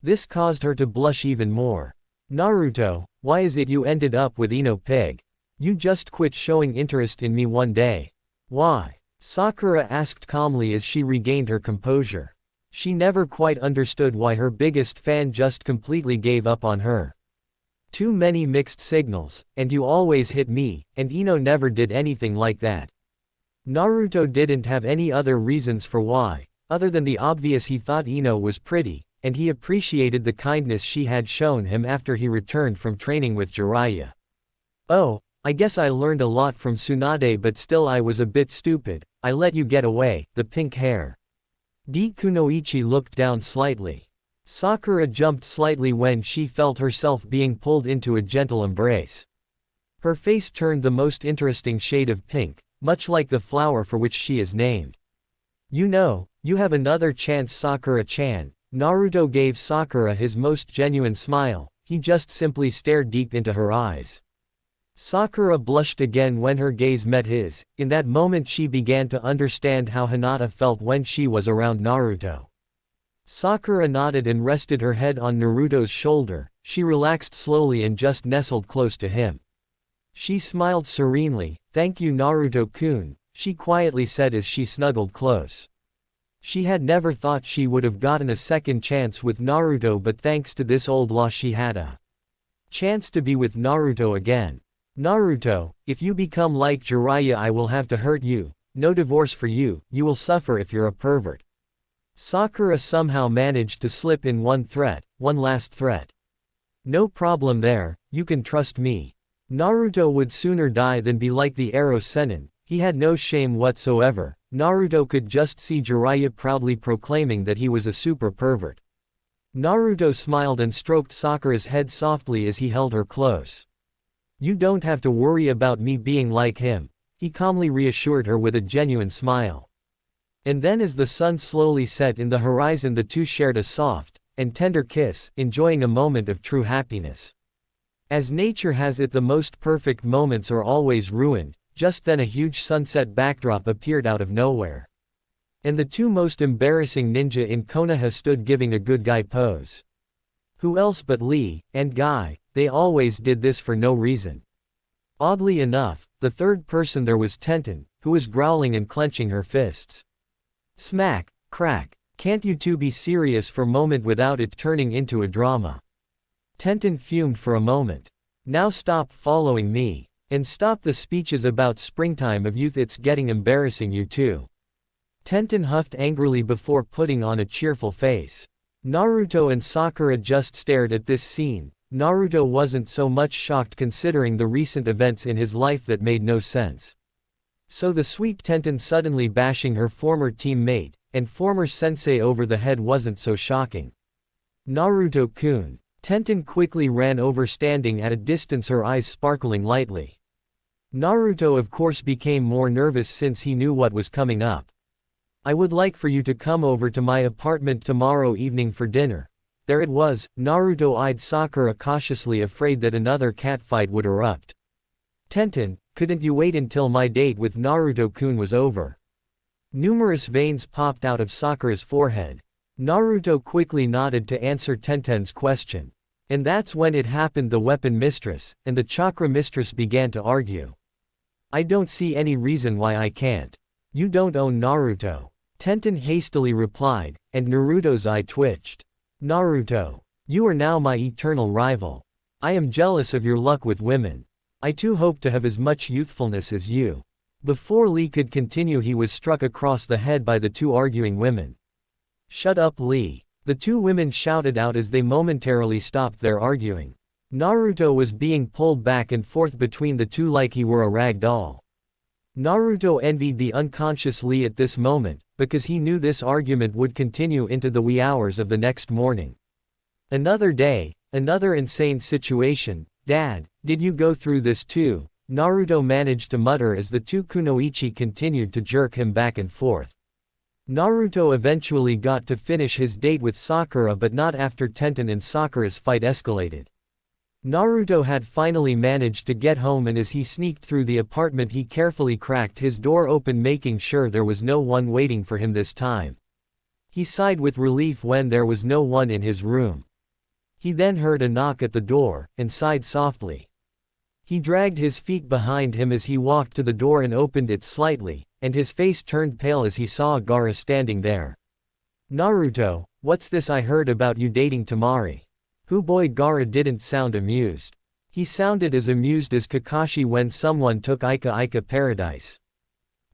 This caused her to blush even more. Naruto, why is it you ended up with Ino Pig? You just quit showing interest in me one day. Why? Sakura asked calmly as she regained her composure. She never quite understood why her biggest fan just completely gave up on her. Too many mixed signals, and you always hit me, and Ino never did anything like that. Naruto didn't have any other reasons for why, other than the obvious. He thought Ino was pretty, and he appreciated the kindness she had shown him after he returned from training with Jiraiya. Oh, I guess I learned a lot from Tsunade, but still I was a bit stupid. I let you get away, the pink hair. Kunoichi looked down slightly. Sakura jumped slightly when she felt herself being pulled into a gentle embrace. Her face turned the most interesting shade of pink, much like the flower for which she is named. You know, you have another chance, Sakura-chan. Naruto gave Sakura his most genuine smile. He just simply stared deep into her eyes. Sakura blushed again when her gaze met his. In that moment she began to understand how Hinata felt when she was around Naruto. Sakura nodded and rested her head on Naruto's shoulder. She relaxed slowly and just nestled close to him. She smiled serenely. "Thank you, Naruto-kun," she quietly said as she snuggled close. She had never thought she would have gotten a second chance with Naruto, but thanks to this old law she had a chance to be with Naruto again. "Naruto, if you become like Jiraiya I will have to hurt you. No divorce for you, you will suffer if you're a pervert." Sakura somehow managed to slip in one last threat. "No problem there, you can trust me. Naruto would sooner die than be like the Arrow Sennin." He had no shame whatsoever. Naruto could just see Jiraiya proudly proclaiming that he was a super pervert. Naruto smiled and stroked Sakura's head softly as he held her close. "You don't have to worry about me being like him," he calmly reassured her with a genuine smile. And then as the sun slowly set in the horizon the two shared a soft and tender kiss, enjoying a moment of true happiness. As nature has it, the most perfect moments are always ruined. Just then a huge sunset backdrop appeared out of nowhere. And the two most embarrassing ninja in Konoha stood giving a good guy pose. Who else but Lee and Guy? They always did this for no reason. Oddly enough, the third person there was Tenten, who was growling and clenching her fists. Smack, crack. Can't you two be serious for a moment without it turning into a drama? Tenten fumed for a moment. Now stop following me. And stop the speeches about springtime of youth, it's getting embarrassing, you two. Tenten huffed angrily before putting on a cheerful face. Naruto and Sakura just stared at this scene. Naruto wasn't so much shocked considering the recent events in his life that made no sense. So the sweet Tenten suddenly bashing her former teammate and former sensei over the head wasn't so shocking. Naruto-kun. Tenten quickly ran over, standing at a distance, her eyes sparkling lightly. Naruto of course became more nervous since he knew what was coming up. "I would like for you to come over to my apartment tomorrow evening for dinner." There it was. Naruto eyed Sakura cautiously, afraid that another catfight would erupt. "Tenten, couldn't you wait until my date with Naruto-kun was over?" Numerous veins popped out of Sakura's forehead. Naruto quickly nodded to answer Tenten's question. And that's when it happened. The weapon mistress and the chakra mistress began to argue. "I don't see any reason why I can't." "You don't own Naruto," Tenten hastily replied, and Naruto's eye twitched. "Naruto, you are now my eternal rival. I am jealous of your luck with women. I too hope to have as much youthfulness as you." Before Lee could continue, he was struck across the head by the two arguing women. "Shut up, Lee," the two women shouted out as they momentarily stopped their arguing. Naruto was being pulled back and forth between the two like he were a rag doll. Naruto envied the unconscious Lee at this moment, because he knew this argument would continue into the wee hours of the next morning. Another day, another insane situation. "Dad, did you go through this too?" Naruto managed to mutter as the two kunoichi continued to jerk him back and forth. Naruto eventually got to finish his date with Sakura, but not after Tenten and Sakura's fight escalated. Naruto had finally managed to get home, and as he sneaked through the apartment he carefully cracked his door open, making sure there was no one waiting for him this time. He sighed with relief when there was no one in his room. He then heard a knock at the door, and sighed softly. He dragged his feet behind him as he walked to the door and opened it slightly, and his face turned pale as he saw Gaara standing there. "Naruto, what's this I heard about you dating Temari?" Who boy? Gaara didn't sound amused. He sounded as amused as Kakashi when someone took Ika Paradise.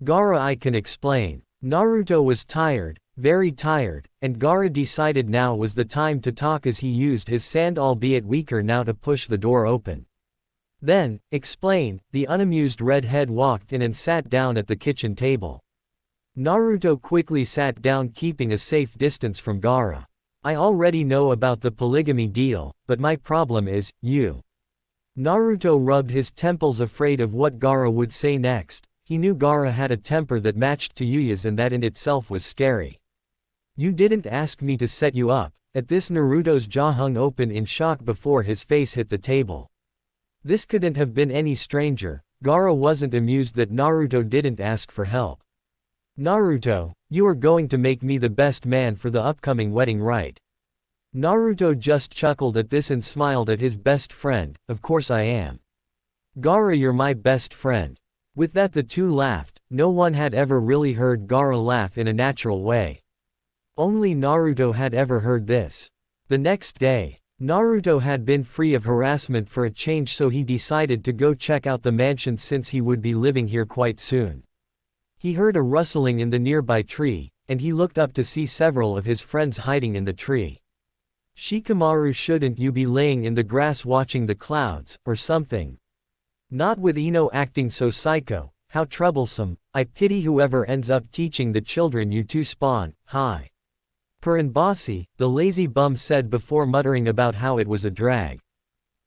"Gaara, I can explain." Naruto was tired, very tired, and Gaara decided now was the time to talk as he used his sand, albeit weaker now, to push the door open. Then, explain, the unamused redhead walked in and sat down at the kitchen table. Naruto quickly sat down, keeping a safe distance from Gaara. I already know about the polygamy deal, but my problem is, you. Naruto rubbed his temples, afraid of what Gaara would say next. He knew Gaara had a temper that matched Yuya's, and that in itself was scary. You didn't ask me to set you up. At this, Naruto's jaw hung open in shock before his face hit the table. This couldn't have been any stranger. Gaara wasn't amused that Naruto didn't ask for help. Naruto, you are going to make me the best man for the upcoming wedding, right? Naruto just chuckled at this and smiled at his best friend. Of course I am. Gaara, you're my best friend. With that, the two laughed. No one had ever really heard Gaara laugh in a natural way. Only Naruto had ever heard this. The next day, Naruto had been free of harassment for a change, so he decided to go check out the mansion since he would be living here quite soon. He heard a rustling in the nearby tree, and he looked up to see several of his friends hiding in the tree. Shikamaru, shouldn't you be laying in the grass watching the clouds, or something? Not with Ino acting so psycho. How troublesome. I pity whoever ends up teaching the children you two spawn. Hi. Bossy, the lazy bum said before muttering about how it was a drag.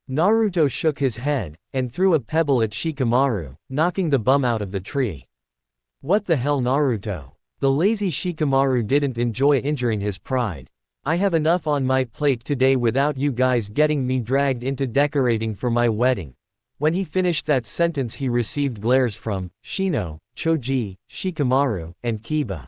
Naruto shook his head, and threw a pebble at Shikamaru, knocking the bum out of the tree. What the hell, Naruto? The lazy Shikamaru didn't enjoy injuring his pride. I have enough on my plate today without you guys getting me dragged into decorating for my wedding. When he finished that sentence, he received glares from Shino, Choji, Shikamaru, and Kiba.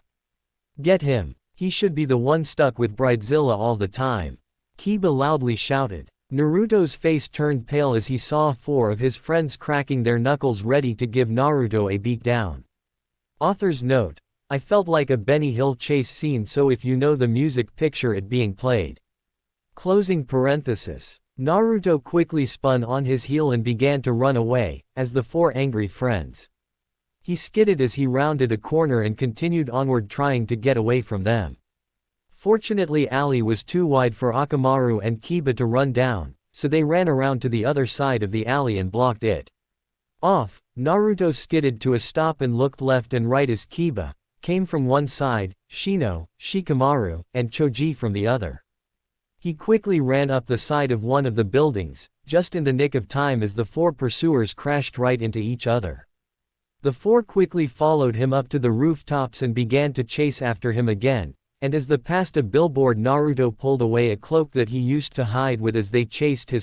Get him. He should be the one stuck with Bridezilla all the time. Kiba loudly shouted. Naruto's face turned pale as he saw 4 of his friends cracking their knuckles ready to give Naruto a beatdown. Author's note. I felt like a Benny Hill chase scene, so if you know the music, picture it being played. Closing parenthesis. Naruto quickly spun on his heel and began to run away, as the 4 angry friends. He skidded as he rounded a corner and continued onward, trying to get away from them. Fortunately, alley was too wide for Akamaru and Kiba to run down, so they ran around to the other side of the alley and blocked it off. Naruto skidded to a stop and looked left and right as Kiba came from one side, Shino, Shikamaru, and Choji from the other. He quickly ran up the side of one of the buildings, just in the nick of time as the 4 pursuers crashed right into each other. The 4 quickly followed him up to the rooftops and began to chase after him again, and as they passed a billboard, Naruto pulled away a cloak that he used to hide with as they chased his